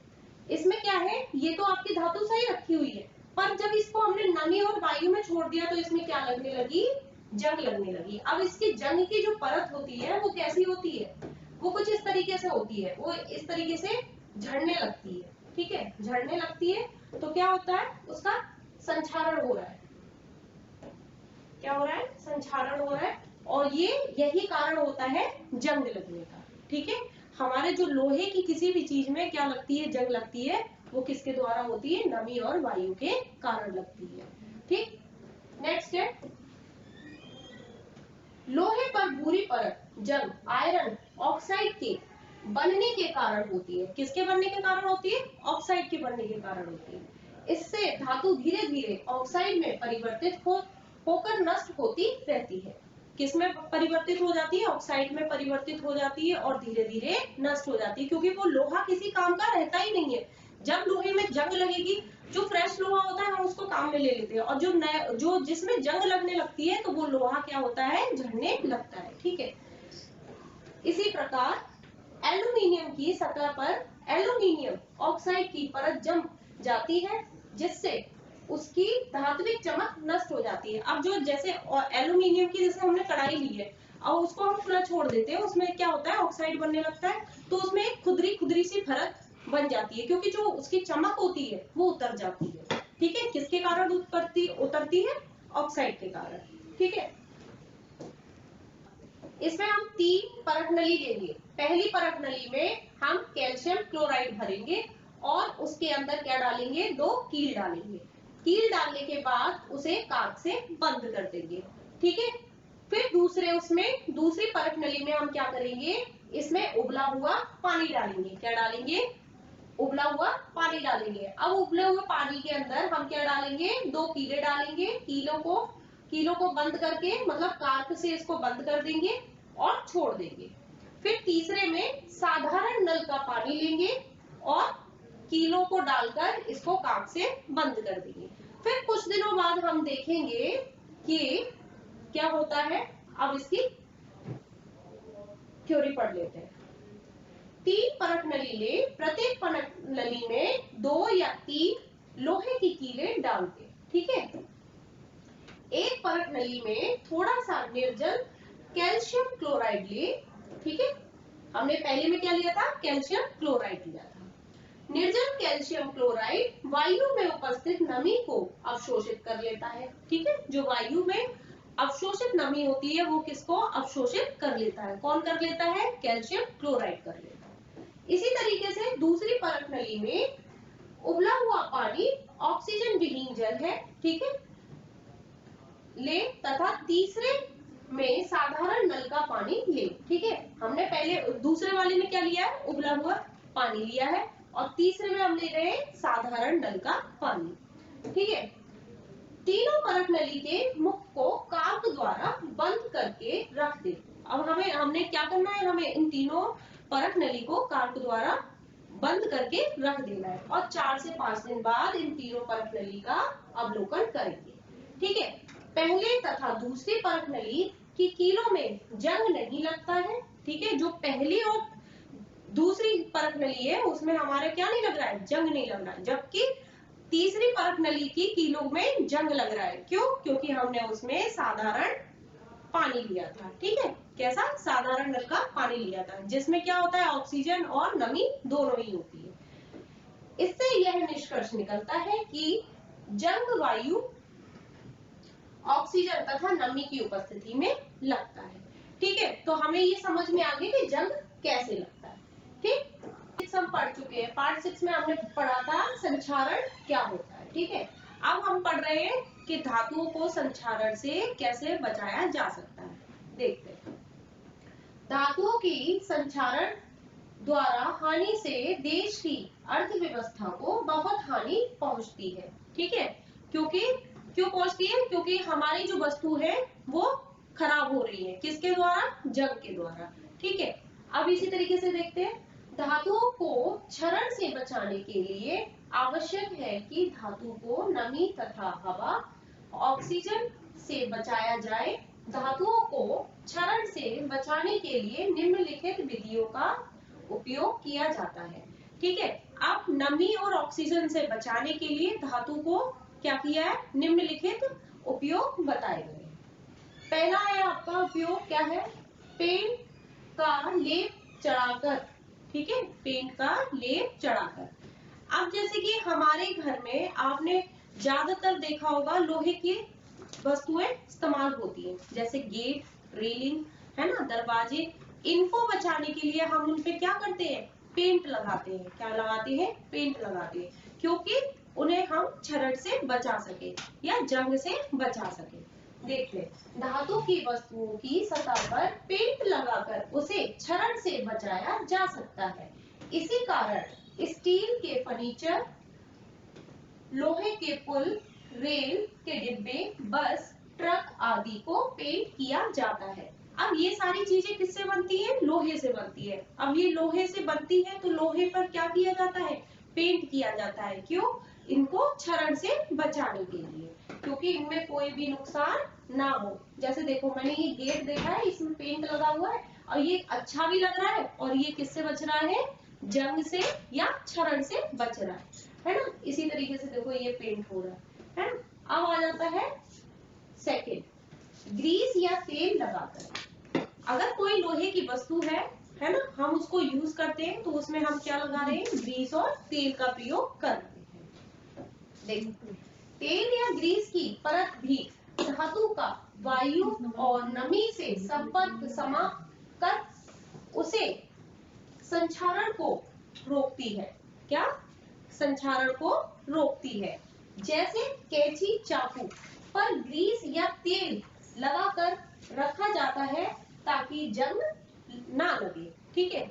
Speaker 1: इसमें क्या है, ये तो आपकी धातु सही रखी हुई है, पर जब इसको हमने नमी और वायु में छोड़ दिया तो इसमें क्या लगने लगी? जंग लगने लगी। अब इसकी जंग की जो परत होती है वो कैसी होती है? वो कुछ इस तरीके से होती है, वो इस तरीके से झड़ने लगती है। ठीक है, झड़ने लगती है तो क्या होता है? उसका संक्षारण हो रहा है। क्या हो रहा है? संक्षारण हो रहा है, और ये यही कारण होता है जंग लगने का। ठीक है, हमारे जो लोहे की किसी भी चीज में क्या लगती है? जंग लगती है, वो किसके द्वारा होती है? नमी और वायु के कारण लगती है। ठीक, नेक्स्ट है लोहे पर भूरी परत जंग आयरन ऑक्साइड के बनने के कारण होती है। किसके बनने के कारण होती है? ऑक्साइड के बनने के कारण होती है। इससे धातु धीरे धीरे ऑक्साइड में परिवर्तित होकर नष्ट होती रहती है। किसमें परिवर्तित हो जाती है? ऑक्साइड में परिवर्तित हो जाती है और धीरे धीरे नष्ट हो जाती है, क्योंकि वो लोहा किसी काम का रहता ही नहीं है। जब लोहे में जंग लगेगी, जो फ्रेश लोहा होता है हम उसको काम में ले लेते हैं, और जो नया जो जिसमें जंग लगने लगती है तो वो लोहा क्या होता है, झड़ने लगता है। ठीक है, इसी प्रकार एल्यूमीनियम की सतह पर एल्यूमीनियम ऑक्साइड की परत जम जाती है, जिससे उसकी धात्विक चमक नष्ट हो जाती है। अब जो जैसे एल्यूमीनियम की जैसे हमने कढ़ाई ली है, अब उसको हम खुला छोड़ देते हैं, उसमें क्या होता है, ऑक्साइड बनने लगता है, तो उसमें एक खुदरी खुदरी सी परत बन जाती है, क्योंकि जो उसकी चमक होती है वो उतर जाती है। ठीक है, किसके कारण उतरती है, ऑक्साइड के कारण। ठीक है, इसमें हम 3 परत नली लेंगे। पहली परत नली में हम कैल्शियम क्लोराइड भरेंगे और उसके अंदर क्या डालेंगे, 2 कील डालेंगे। कील डालने के बाद उसे कांच से बंद कर देंगे। ठीक है, फिर दूसरी परत नली में हम क्या करेंगे, इसमें उबला हुआ पानी डालेंगे। क्या डालेंगे, उबला हुआ पानी डालेंगे। अब उबले हुए पानी के अंदर हम क्या डालेंगे, 2 कीले डालेंगे। कीलों को बंद करके, मतलब कार्क से इसको बंद कर देंगे और छोड़ देंगे। फिर तीसरे में साधारण नल का पानी लेंगे और कीलों को डालकर इसको कार्क से बंद कर देंगे। फिर कुछ दिनों बाद हम देखेंगे कि क्या होता है। अब इसकी थ्योरी पढ़ लेते हैं। 3 परत नली ले, प्रत्येक परत नली में 2 या 3 लोहे की कीलें डाल दें। ठीक है, एक परत नली में थोड़ा सा निर्जल कैल्शियम क्लोराइड ले। ठीक है, हमने पहले में क्या लिया था, कैल्शियम क्लोराइड लिया था। निर्जल कैल्शियम क्लोराइड वायु में उपस्थित नमी को अवशोषित कर लेता है। ठीक है, जो वायु में अवशोषित नमी होती है वो किसको अवशोषित कर लेता है, कौन कर लेता है, कैल्शियम क्लोराइड कर लेता है। इसी तरीके से दूसरी परत नली में उबला हुआ पानी ऑक्सीजन विहीन जल है। ठीक है, ले तथा तीसरे में साधारण नल का पानी ले। ठीक है, हमने पहले दूसरे वाले में क्या लिया है, उबला हुआ पानी लिया है, और तीसरे में हम ले रहे हैं साधारण नल का पानी। ठीक है, तीनों परत नली के मुख को कार्क द्वारा बंद करके रख दे। अब हमने क्या करना है, हमें इन तीनों परत नली को कार्क द्वारा बंद करके रख देना है, और 4 से 5 दिन बाद इन तीनों परत नली का अवलोकन करेंगे। ठीक है, पहले तथा दूसरी परत नली की कीलों में जंग नहीं लगता है। ठीक है, जो पहली और दूसरी परत नली है उसमें हमारा क्या नहीं लग रहा है, जंग नहीं लग रहा है, जबकि तीसरी परत नली की कीलों में जंग लग रहा है। क्यों, क्योंकि हमने उसमें साधारण पानी लिया था। ठीक है, कैसा, साधारण नल का पानी लिया था, जिसमें क्या होता है, ऑक्सीजन और नमी दोनों ही होती है। इससे यह निष्कर्ष निकलता है कि जंग वायु ऑक्सीजन तथा नमी की उपस्थिति में लगता है। ठीक है, तो हमें ये समझ में आ गया कि जंग कैसे लगता है। ठीक, हम पढ़ चुके हैं। पार्ट 6 में हमने पढ़ा था संक्षारण क्या होता है। ठीक है, अब हम पढ़ रहे हैं कि धातुओं को संक्षारण से कैसे बचाया जा सकता है। देखते हैं, धातुओं की संक्षारण द्वारा हानि से देश की अर्थव्यवस्था को बहुत हानि पहुंचती है। ठीक है, क्यों पहुंचती है, क्योंकि हमारी जो वस्तु है वो खराब हो रही है, किसके द्वारा, जंग के द्वारा। ठीक है, अब इसी तरीके से देखते हैं, धातुओं को क्षरण से बचाने के लिए आवश्यक है कि धातु को नमी तथा हवा ऑक्सीजन से बचाया जाए। धातुओं को क्षरण से बचाने के लिए निम्नलिखित विधियों का उपयोग किया जाता है। ठीक है, अब नमी और ऑक्सीजन से बचाने के लिए धातु को क्या किया है, निम्नलिखित उपयोग बताए गए। पहला है आपका उपयोग क्या है, पेंट का लेप चढ़ाकर। ठीक है, पेंट का लेप चढ़ाकर। अब जैसे कि हमारे घर में आपने ज्यादातर देखा होगा लोहे की वस्तुएं इस्तेमाल होती हैं, जैसे गेट, रेलिंग, है ना, दरवाजे। इनको बचाने के लिए हम उन पे क्या करते हैं, पेंट लगाते हैं। क्या लगाते हैं, पेंट लगाते हैं, क्योंकि उन्हें हम क्षरण से बचा सके या जंग से बचा सके। देख ले, धातु की वस्तुओं की सतह पर पेंट लगाकर उसे क्षरण से बचाया जा सकता है। इसी कारण स्टील के फर्नीचर, लोहे के पुल, रेल के डिब्बे, बस, ट्रक आदि को पेंट किया जाता है। अब ये सारी चीजें किससे बनती है, लोहे से बनती है। अब ये लोहे से बनती है तो लोहे पर क्या किया जाता है, पेंट किया जाता है। क्यों? इनको क्षरण से बचाने के लिए, क्योंकि इनमें कोई भी नुकसान ना हो। जैसे देखो मैंने ये गेट देखा है, इसमें पेंट लगा हुआ है और ये अच्छा भी लग रहा है, और ये किससे बच रहा है? जंग से या क्षरण से बच रहा है ना। इसी तरीके से देखो ये पेंट हो रहा है ना। अब आ जाता है सेकेंड, ग्रीस या तेल लगाकर। अगर कोई लोहे की वस्तु है ना, हम उसको यूज करते हैं तो उसमें हम क्या लगा रहे हैं? ग्रीस और तेल का प्रयोग कर रहे हैं। देखो तेल या ग्रीस की परत भी धातु का वायु और नमी से संपर्क समाप्त कर उसे संक्षारण को रोकती है। क्या? संक्षारण को रोकती है। जैसे कैंची चाकू पर ग्रीस या तेल लगाकर रखा जाता है ताकि जंग ना लगे। ठीक है,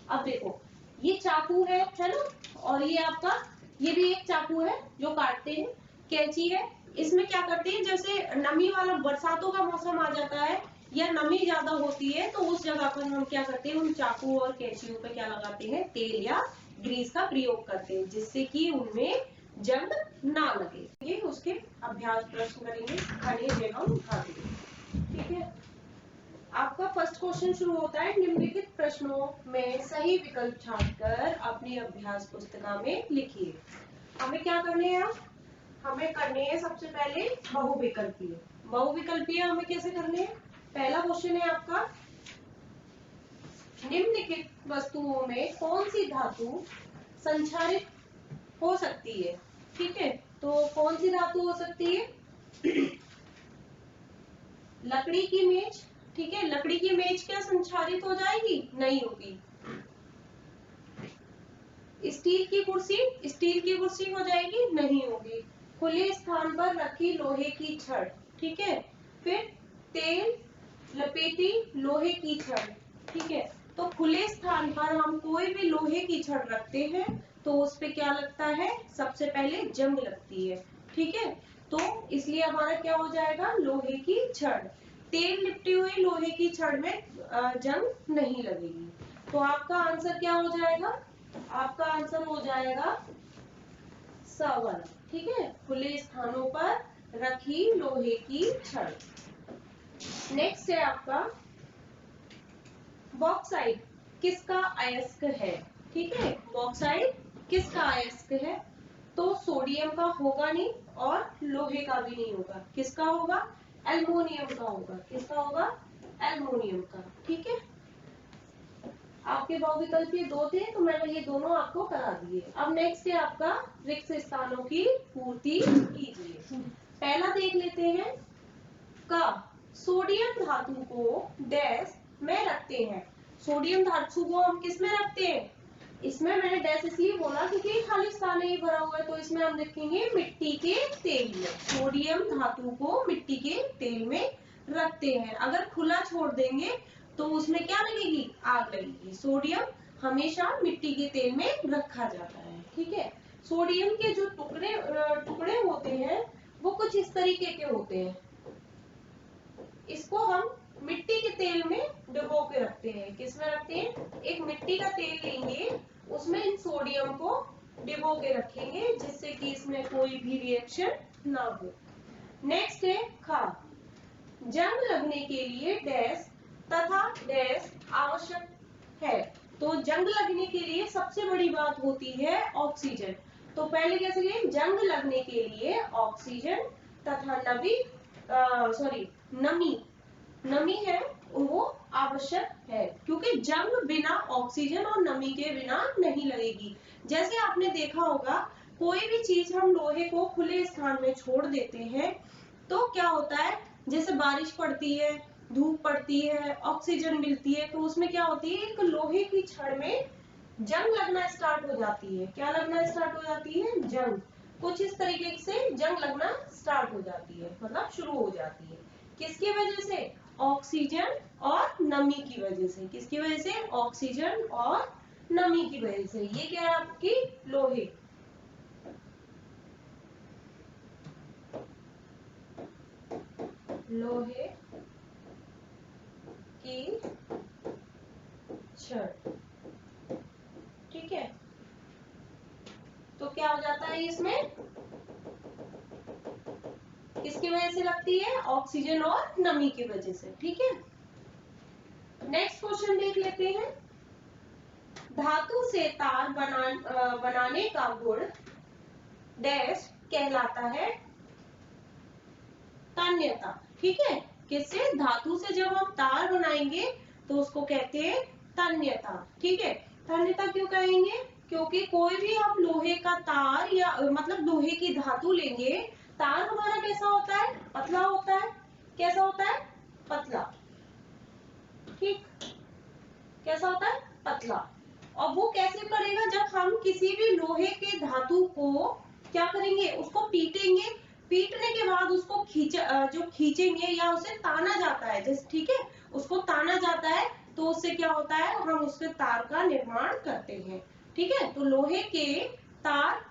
Speaker 1: अब देखो ये चाकू है ना, और ये आपका ये भी एक चाकू है जो काटते हैं। कैंची है, इसमें क्या करते हैं, जैसे नमी वाला बरसातों का मौसम आ जाता है या नमी ज्यादा होती है तो उस जगह पर हम क्या करते हैं, उन चाकू और कैंचियों पे क्या लगाते हैं? तेल या ग्रीस का प्रयोग करते हैं, जिससे कि उनमें जंग ना लगे। ये उसके अभ्यास प्रश्न करेंगे, खनिज एवं धातु। ठीक है, आपका फर्स्ट क्वेश्चन शुरू होता है, निम्नलिखित प्रश्नों में सही विकल्प छांटकर अपनी अभ्यास पुस्तिका में लिखिए। हमें क्या करने हैं? हमें करने हैं सबसे पहले बहुविकल्पीय। बहुविकल्पीय हमें कैसे करने हैं? पहला क्वेश्चन है आपका, निम्नलिखित वस्तुओं में कौन सी धातु संक्षारित हो सकती है? ठीक है, तो कौन सी धातु हो सकती है? लकड़ी की मेज। ठीक है, लकड़ी की मेज क्या संक्षारित हो जाएगी? नहीं होगी। स्टील की कुर्सी, स्टील की कुर्सी हो जाएगी? नहीं होगी। खुले स्थान पर रखी लोहे की छड़। ठीक है, फिर तेल लपेटी लोहे की छड़। ठीक है, तो खुले स्थान पर हम कोई भी लोहे की छड़ रखते हैं तो उस पे क्या लगता है? सबसे पहले जंग लगती है। ठीक है, तो इसलिए हमारा क्या हो जाएगा? लोहे की छड़। तेल लिपटी हुई लोहे की छड़ में जंग नहीं लगेगी। तो आपका आंसर क्या हो जाएगा? आपका आंसर हो जाएगा सवाल। ठीक है, खुले स्थानों पर रखी लोहे की छड़। नेक्स्ट है आपका, बॉक्साइट किसका अयस्क है? ठीक है, बॉक्साइट किसका अयस्क है? तो सोडियम का होगा नहीं और लोहे का भी नहीं होगा। किसका होगा? एल्युमिनियम का होगा। किसका होगा? एल्युमिनियम का। ठीक है, आपके बहुविकल्पीय दो थे तो मैंने ये दोनों आपको करा दिए। अब नेक्स्ट है आपका, रिक्त स्थानों की पूर्ति कीजिए। पहला देख लेते हैं, का सोडियम धातु को डैश में रखते हैं। सोडियम धातु को हम किस में रखते हैं? इसमें मैंने डैश इसलिए बोला क्योंकि खाली स्थान नहीं भरा हुआ है, तो इसमें हम लिखेंगे मिट्टी के तेल में। सोडियम धातु को मिट्टी के तेल में रखते हैं। अगर खुला छोड़ देंगे तो उसमें क्या लगेगी? आग लगेगी। सोडियम हमेशा मिट्टी के तेल में रखा जाता है। ठीक है, सोडियम के जो टुकड़े होते हैं वो कुछ इस तरीके के होते हैं। इसको हम मिट्टी के तेल में डुबो के रखते हैं। किस में रखते हैं? एक मिट्टी का तेल लेंगे, उसमें इन सोडियम को डुबो के रखेंगे जिससे कि इसमें कोई भी रिएक्शन ना हो। नेक्स्ट है खा, जंग लगने के लिए डैश तथा डैश आवश्यक है। तो जंग लगने के लिए सबसे बड़ी बात होती है ऑक्सीजन। तो पहले कैसे लिखे? जंग लगने के लिए ऑक्सीजन तथा नमी है वो आवश्यक है, क्योंकि जंग बिना ऑक्सीजन और नमी के बिना नहीं लगेगी। जैसे आपने देखा होगा, कोई भी चीज हम लोहे को खुले स्थान में छोड़ देते हैं तो क्या होता है, जैसे बारिश पड़ती है, धूप पड़ती है, ऑक्सीजन मिलती है, तो उसमें क्या होती है? एक लोहे की छड़ में जंग लगना स्टार्ट हो जाती है। क्या लगना स्टार्ट हो जाती है? जंग। कुछ इस तरीके से जंग लगना स्टार्ट हो जाती है, मतलब शुरू हो जाती है। किसकी वजह से? ऑक्सीजन और नमी की वजह से। किसकी वजह से? ऑक्सीजन और नमी की वजह से। ये क्या है आपकी? लोहे। लोहे की छड़। ठीक है, क्या हो जाता है इसमें, किसकी वजह से लगती है, ऑक्सीजन और नमी की वजह से। ठीक है, नेक्स्ट क्वेश्चन देख लेते हैं। धातु से तार बनाने का गुण डैश कहलाता है, तन्यता। ठीक है, किससे, धातु से जब हम तार बनाएंगे तो उसको कहते हैं तन्यता। ठीक है, तन्यता क्यों कहेंगे, क्योंकि कोई भी हम लोहे का तार या मतलब लोहे की धातु लेंगे, तार हमारा कैसा होता है, पतला होता है। कैसा होता है, पतला। ठीक, कैसा होता है, पतला। और वो कैसे पड़ेगा, जब हम किसी भी लोहे के धातु को क्या करेंगे, उसको पीटेंगे, पीटने के बाद उसको जो खींचेंगे या उसे ताना जाता है, जैसे ठीक है, उसको ताना जाता है तो उससे क्या होता है, हम उसके तार का निर्माण करते हैं। ठीक है, तो लोहे के तार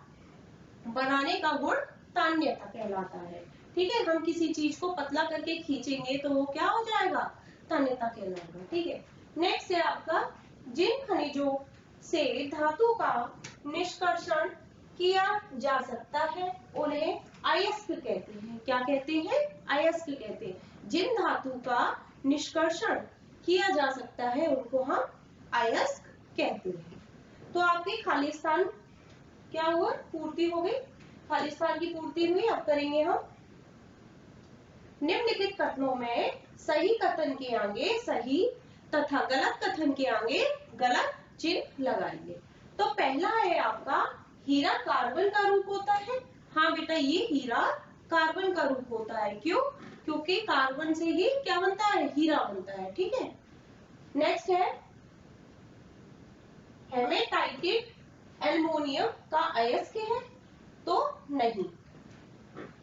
Speaker 1: बनाने का गुण तान्यता कहलाता है। ठीक है, हम किसी चीज को पतला करके खींचेंगे तो वो क्या हो जाएगा, तान्यता कहलाएगा। ठीक है, नेक्स्ट है आपका, जिन खनिजों से धातु का निष्कर्षण किया जा सकता है उन्हें अयस्क कहते हैं। क्या कहते हैं, अयस्क कहते हैं। जिन धातु का निष्कर्षण किया जा सकता है उनको हम अयस्क कहते हैं। तो आपके खाली स्थान क्या हुआ, पूर्ति हो गई, खाली स्थान की पूर्ति हुई। अब करेंगे हम निम्नलिखित कथनों में सही कथन के आगे सही तथा गलत कथन के आगे गलत चिन्ह लगाएंगे। तो पहला है आपका, हीरा कार्बन का रूप होता है। हाँ बेटा, ये हीरा कार्बन का रूप होता है। क्यों, क्योंकि कार्बन से ही क्या बनता है, हीरा बनता है। ठीक है, नेक्स्ट है, हेमेटाइटेट एल्युमिनियम का अयस्क है, तो नहीं,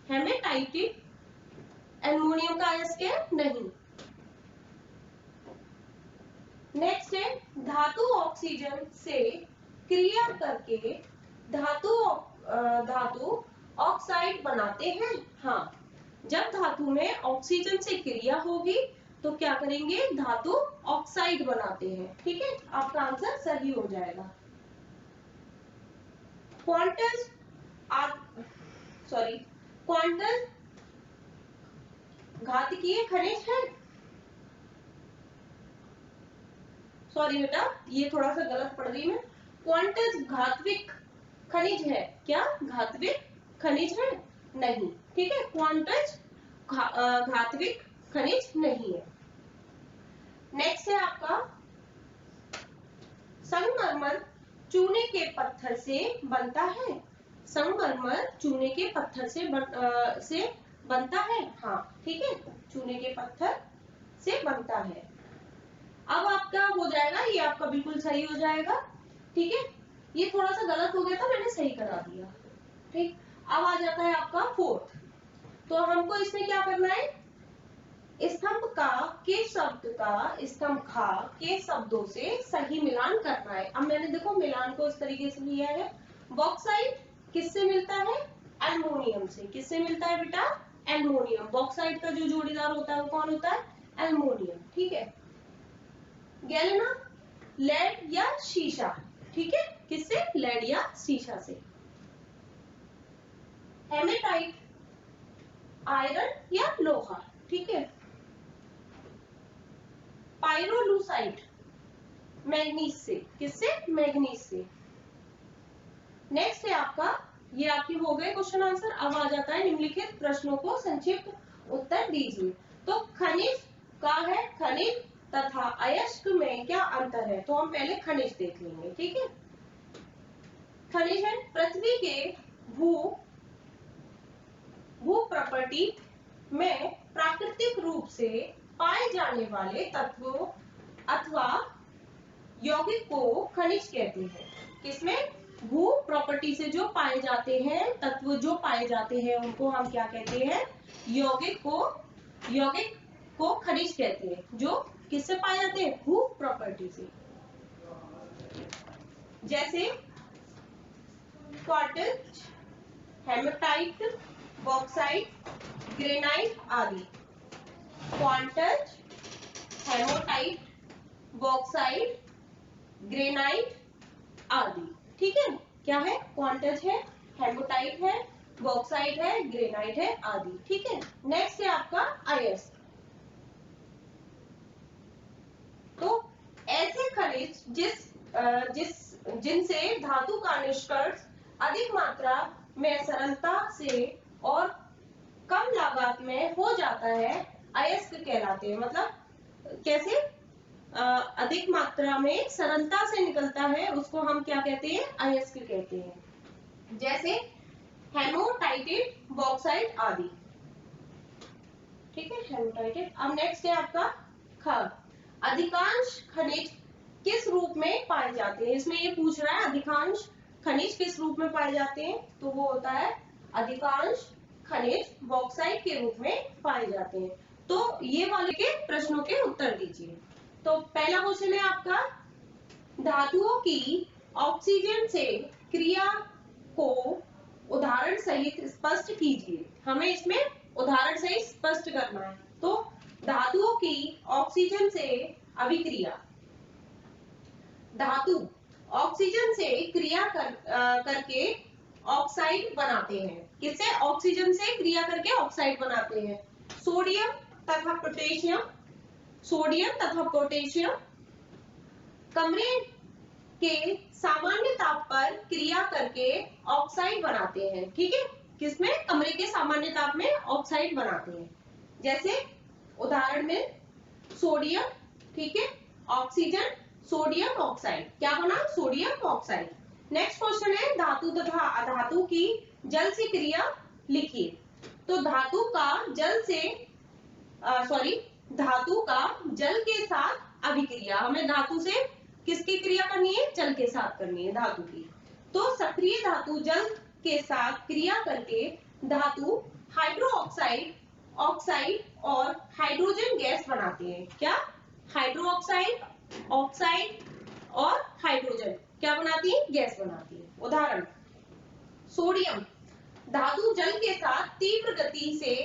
Speaker 1: हेमेटाइटेट एल्युमिनियम का अयस्क है, नहीं। नेक्स्ट है, धातु ऑक्सीजन से क्रिया करके धातु ऑक्साइड बनाते हैं। हाँ, जब धातु में ऑक्सीजन से क्रिया होगी तो क्या करेंगे, धातु ऑक्साइड बनाते हैं। ठीक है, आपका आंसर सही हो जाएगा। क्वांटस घातकीय खनिज है। सॉरी बेटा, ये थोड़ा सा गलत पढ़ रही मैं। क्वांटस घातविक खनिज है क्या, घातविक खनिज है, नहीं। ठीक है, क्वांटस घातविक खनिज नहीं है। नेक्स्ट है आपका, संगमरमर चूने के पत्थर से बनता है। संगमरमर चूने के पत्थर से बनता है। हाँ, ठीक है, चूने के पत्थर से बनता है। अब आपका हो जाएगा, ये आपका बिल्कुल सही हो जाएगा। ठीक है, ये थोड़ा सा गलत हो गया था, मैंने सही करा दिया। ठीक, अब आ जाता है आपका फोर्थ। तो हमको इसमें क्या करना है, स्तंभ का के शब्द का स्तंभ खा के शब्दों से सही मिलान करना है। अब मैंने देखो मिलान को इस तरीके से लिया है, बॉक्साइट किससे मिलता है, एल्युमिनियम से। किससे मिलता है बेटा, एल्युमिनियम। बॉक्साइट का जो जोड़ीदार होता है वो कौन होता है, एल्युमिनियम। ठीक है, गैलेना लेड या शीशा। ठीक है, किससे, लेड या शीशा से। हेमेटाइट आयरन या लोहा। ठीक है, पाइरोलूसाइट मैग्नीज से। किससे, मैग्नीज से। नेक्स्ट है आपका, ये आपकी हो गए क्वेश्चन आंसर। अब आ जाता है निम्नलिखित प्रश्नों को संक्षिप्त उत्तर दीजिए। तो खनिज का है, खनिज तथा अयस्क में क्या अंतर है, तो हम पहले खनिज देख लेंगे। ठीक है, खनिज है पृथ्वी के भू प्रॉपर्टी में प्राकृतिक रूप से पाए जाने वाले तत्वों अथवा यौगिक को खनिज कहते हैं। किसमें, भू प्रॉपर्टी से जो पाए जाते हैं, तत्व जो पाए जाते हैं उनको हम क्या कहते हैं, यौगिक को खनिज कहते हैं। जो किससे पाए जाते हैं, भू प्रॉपर्टी से। जैसे क्वार्ट्ज, हेमेटाइट, बॉक्साइट, ग्रेनाइट आदि। क्वार्ट्ज, हेमेटाइट, बॉक्साइट, ग्रेनाइट आदि। ठीक है, क्या है, क्वार्ट्ज है, हेमाटाइट है, बॉक्साइट है, ग्रेनाइट है आदि। ठीक है, नेक्स्ट है आपका अयस्क। तो ऐसे खनिज जिनसे धातु का निष्कर्ष अधिक मात्रा में सरलता से और कम लागत में हो जाता है, अयस्क कहलाते हैं। मतलब कैसे, अधिक मात्रा में सरलता से निकलता है, उसको हम क्या कहते हैं, अयस्क कहते हैं। जैसे हेमाटाइट, बॉक्साइट आदि। ठीक है, हेमाटाइट। अब नेक्स्ट है आपका ख। अधिकांश खनिज किस रूप में पाए जाते हैं? इसमें ये पूछ रहा है अधिकांश खनिज किस रूप में पाए जाते हैं, तो वो होता है अधिकांश खनिज बॉक्साइट के रूप में पाए जाते हैं। तो ये वाले के प्रश्नों के उत्तर दीजिए। तो पहला क्वेश्चन है आपका, धातुओं की ऑक्सीजन से क्रिया को उदाहरण सहित स्पष्ट कीजिए। हमें इसमें उदाहरण सहित स्पष्ट करना है। तो धातुओं की ऑक्सीजन से अभिक्रिया, धातु ऑक्सीजन से क्रिया करके ऑक्साइड बनाते हैं। किससे? ऑक्सीजन से क्रिया करके ऑक्साइड बनाते हैं। सोडियम तथा पोटेशियम, सोडियम तथा पोटेशियम कमरे के सामान्य ताप पर क्रिया करके ऑक्साइड बनाते हैं। ठीक है, किसमें? कमरे के सामान्य ताप में ऑक्साइड बनाते हैं। जैसे उदाहरण में सोडियम, ठीक है, ऑक्सीजन, सोडियम ऑक्साइड, क्या बना? Sodium oxide. नेक्स्ट क्वेश्चन है, धातु तथा अधातु की जल से क्रिया लिखिए। तो धातु का जल से धातु का जल के साथ अभिक्रिया, हमें धातु से किसकी क्रिया करनी है? जल के साथ करनी है, धातु की। तो सक्रिय धातु जल के साथ क्रिया करके धातु हाइड्रो ऑक्साइड, ऑक्साइड और हाइड्रोजन गैस बनाते हैं। क्या? हाइड्रो ऑक्साइड, ऑक्साइड और हाइड्रोजन क्या बनाती है? गैस बनाती है। उदाहरण, सोडियम धातु जल के साथ तीव्र गति से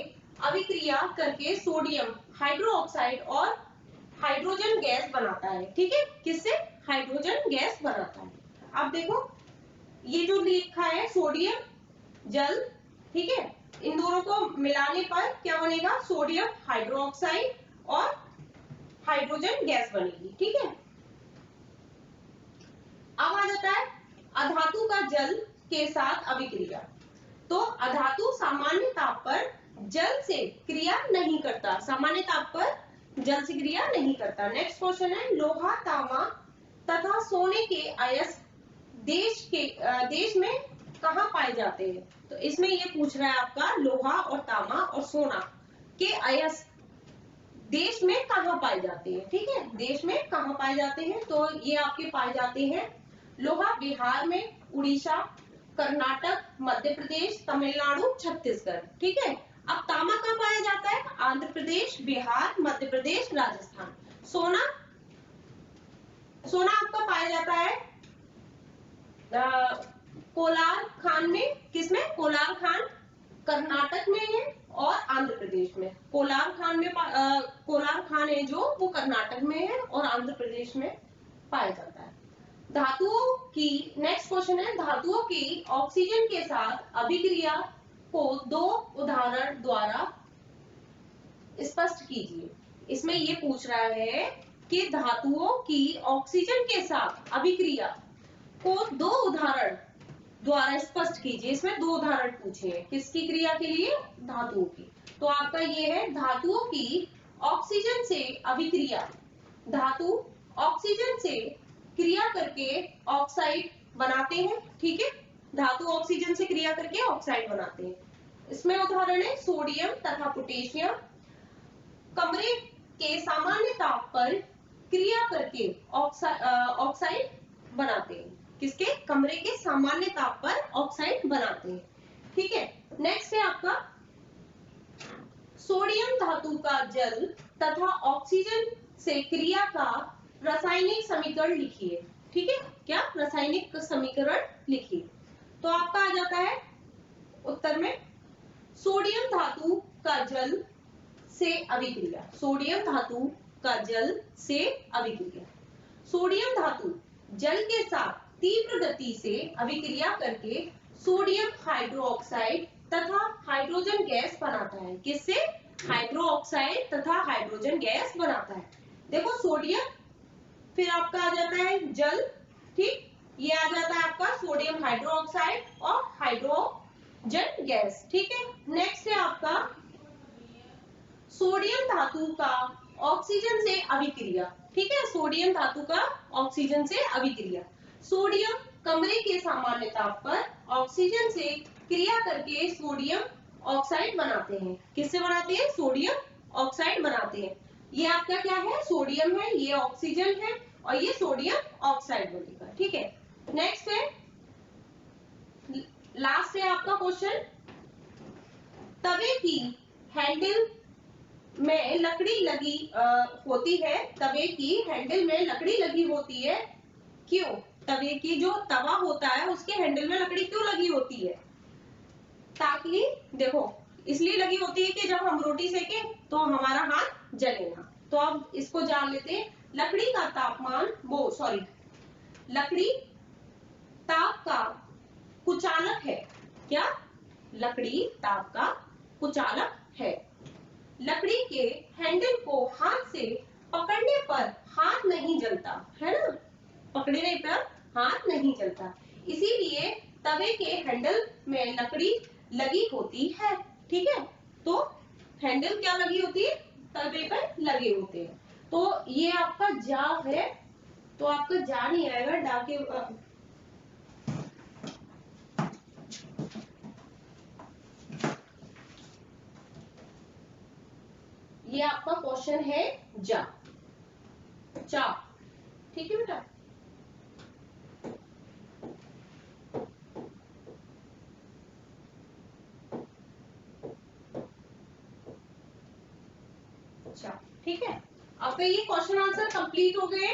Speaker 1: अभिक्रिया करके सोडियम हाइड्रो ऑक्साइड और हाइड्रोजन गैस बनाता है। ठीक है, किससे? हाइड्रोजन गैस बनाता है। अब देखो ये जो लिखा है सोडियम जल, ठीक है, इन दोनों को मिलाने पर क्या बनेगा? सोडियम हाइड्रो ऑक्साइड और हाइड्रोजन गैस बनेगी। ठीक है, अब आ जाता है अधातु का जल के साथ अभिक्रिया। तो अधातु सामान्य ताप पर जल से क्रिया नहीं करता, सामान्य ताप पर जल से क्रिया नहीं करता। नेक्स्ट क्वेश्चन है, लोहा, तांबा तथा सोने के अयस्क देश में कहाँ पाए जाते हैं? तो इसमें ये पूछ रहा है आपका, लोहा और तांबा और सोना के अयस्क देश में कहाँ पाए जाते हैं? ठीक है, देश में कहाँ पाए जाते हैं? तो ये आपके पाए जाते हैं, लोहा बिहार में, उड़ीसा, कर्नाटक, मध्य प्रदेश, तमिलनाडु, छत्तीसगढ़। ठीक है, अब तांबा कहाँ पाया जाता है? आंध्र प्रदेश, बिहार, मध्य प्रदेश, राजस्थान। सोना, सोना आपका पाया जाता है कोलार खान में। किसमें? कोलार खान कर्नाटक में है और आंध्र प्रदेश में। कोलार खान में कोलार खान है जो, वो कर्नाटक में है और आंध्र प्रदेश में पाया जाता है। धातुओं की, नेक्स्ट क्वेश्चन है, धातुओं की ऑक्सीजन के साथ अभिक्रिया को दो उदाहरण द्वारा स्पष्ट कीजिए। इसमें ये पूछ रहा है कि धातुओं की ऑक्सीजन के साथ अभिक्रिया को दो उदाहरण द्वारा स्पष्ट कीजिए। इसमें दो उदाहरण पूछे हैं, किसकी क्रिया के लिए? धातुओं की। तो आपका ये है, धातुओं की ऑक्सीजन से अभिक्रिया, धातु ऑक्सीजन से क्रिया करके ऑक्साइड बनाते हैं। ठीक है, धातु ऑक्सीजन से क्रिया करके ऑक्साइड बनाते हैं। इसमें उदाहरण है सोडियम तथा पोटेशियम कमरे के सामान्य ताप पर क्रिया करके ऑक्साइड बनाते हैं। किसके? कमरे के सामान्य ताप पर ऑक्साइड बनाते हैं। ठीक है, नेक्स्ट है आपका, सोडियम धातु का जल तथा ऑक्सीजन से क्रिया का रासायनिक समीकरण लिखिए। ठीक है, क्या? रासायनिक समीकरण लिखिए। तो आपका आ जाता है उत्तर में, सोडियम धातु का जल से अभिक्रिया, सोडियम धातु का जल से अभिक्रिया। सोडियम धातु जल के साथ तीव्र गति से अभिक्रिया करके सोडियम हाइड्रोक्साइड तथा हाइड्रोजन गैस बनाता है। किससे? हाइड्रोक्साइड तथा हाइड्रोजन गैस बनाता है। देखो सोडियम, फिर आपका आ जाता है जल, ठीक, ये आ जाता है आपका सोडियम हाइड्रोक्साइड और हाइड्रोजन गैस, ठीक है। नेक्स्ट है आपका सोडियम धातु का ऑक्सीजन से अभिक्रिया, ठीक है, सोडियम धातु का ऑक्सीजन से अभिक्रिया। सोडियम कमरे के सामान्य ताप पर ऑक्सीजन से क्रिया करके सोडियम ऑक्साइड बनाते हैं। किससे बनाते हैं? सोडियम ऑक्साइड बनाते हैं। ये आपका क्या है? सोडियम है, ये ऑक्सीजन है और ये सोडियम ऑक्साइड बनेगा, ठीक है। नेक्स्ट है, लास्ट है आपका क्वेश्चन, तवे की हैंडल में लकड़ी लगी होती है, तवे की हैंडल में लकड़ी लगी होती है, क्यों? तवे की जो तवा होता है उसके हैंडल में लकड़ी क्यों लगी होती है? ताकि देखो इसलिए लगी होती है कि जब हम रोटी सेकें तो हमारा हाथ जले ना। तो अब इसको जान लेते हैं, लकड़ी का तापमान लकड़ी ताप का कुचालक है। क्या? लकड़ी ताप का कुचालक है। लकड़ी के हैंडल को हाथ से पकड़ने पर हाथ नहीं जलता, है ना, पकड़ने पर हाथ नहीं जलता, इसीलिए तवे के हैंडल में लकड़ी लगी होती है, ठीक है। तो हैंडल क्या लगी होती है? तवे पर लगे होते हैं। तो ये आपका जा है, तो आपका जा नहीं आएगा, डा के ये आपका क्वेश्चन है जा, ठीक है बेटा। ठीक है, आपका ये क्वेश्चन आंसर कंप्लीट हो गए।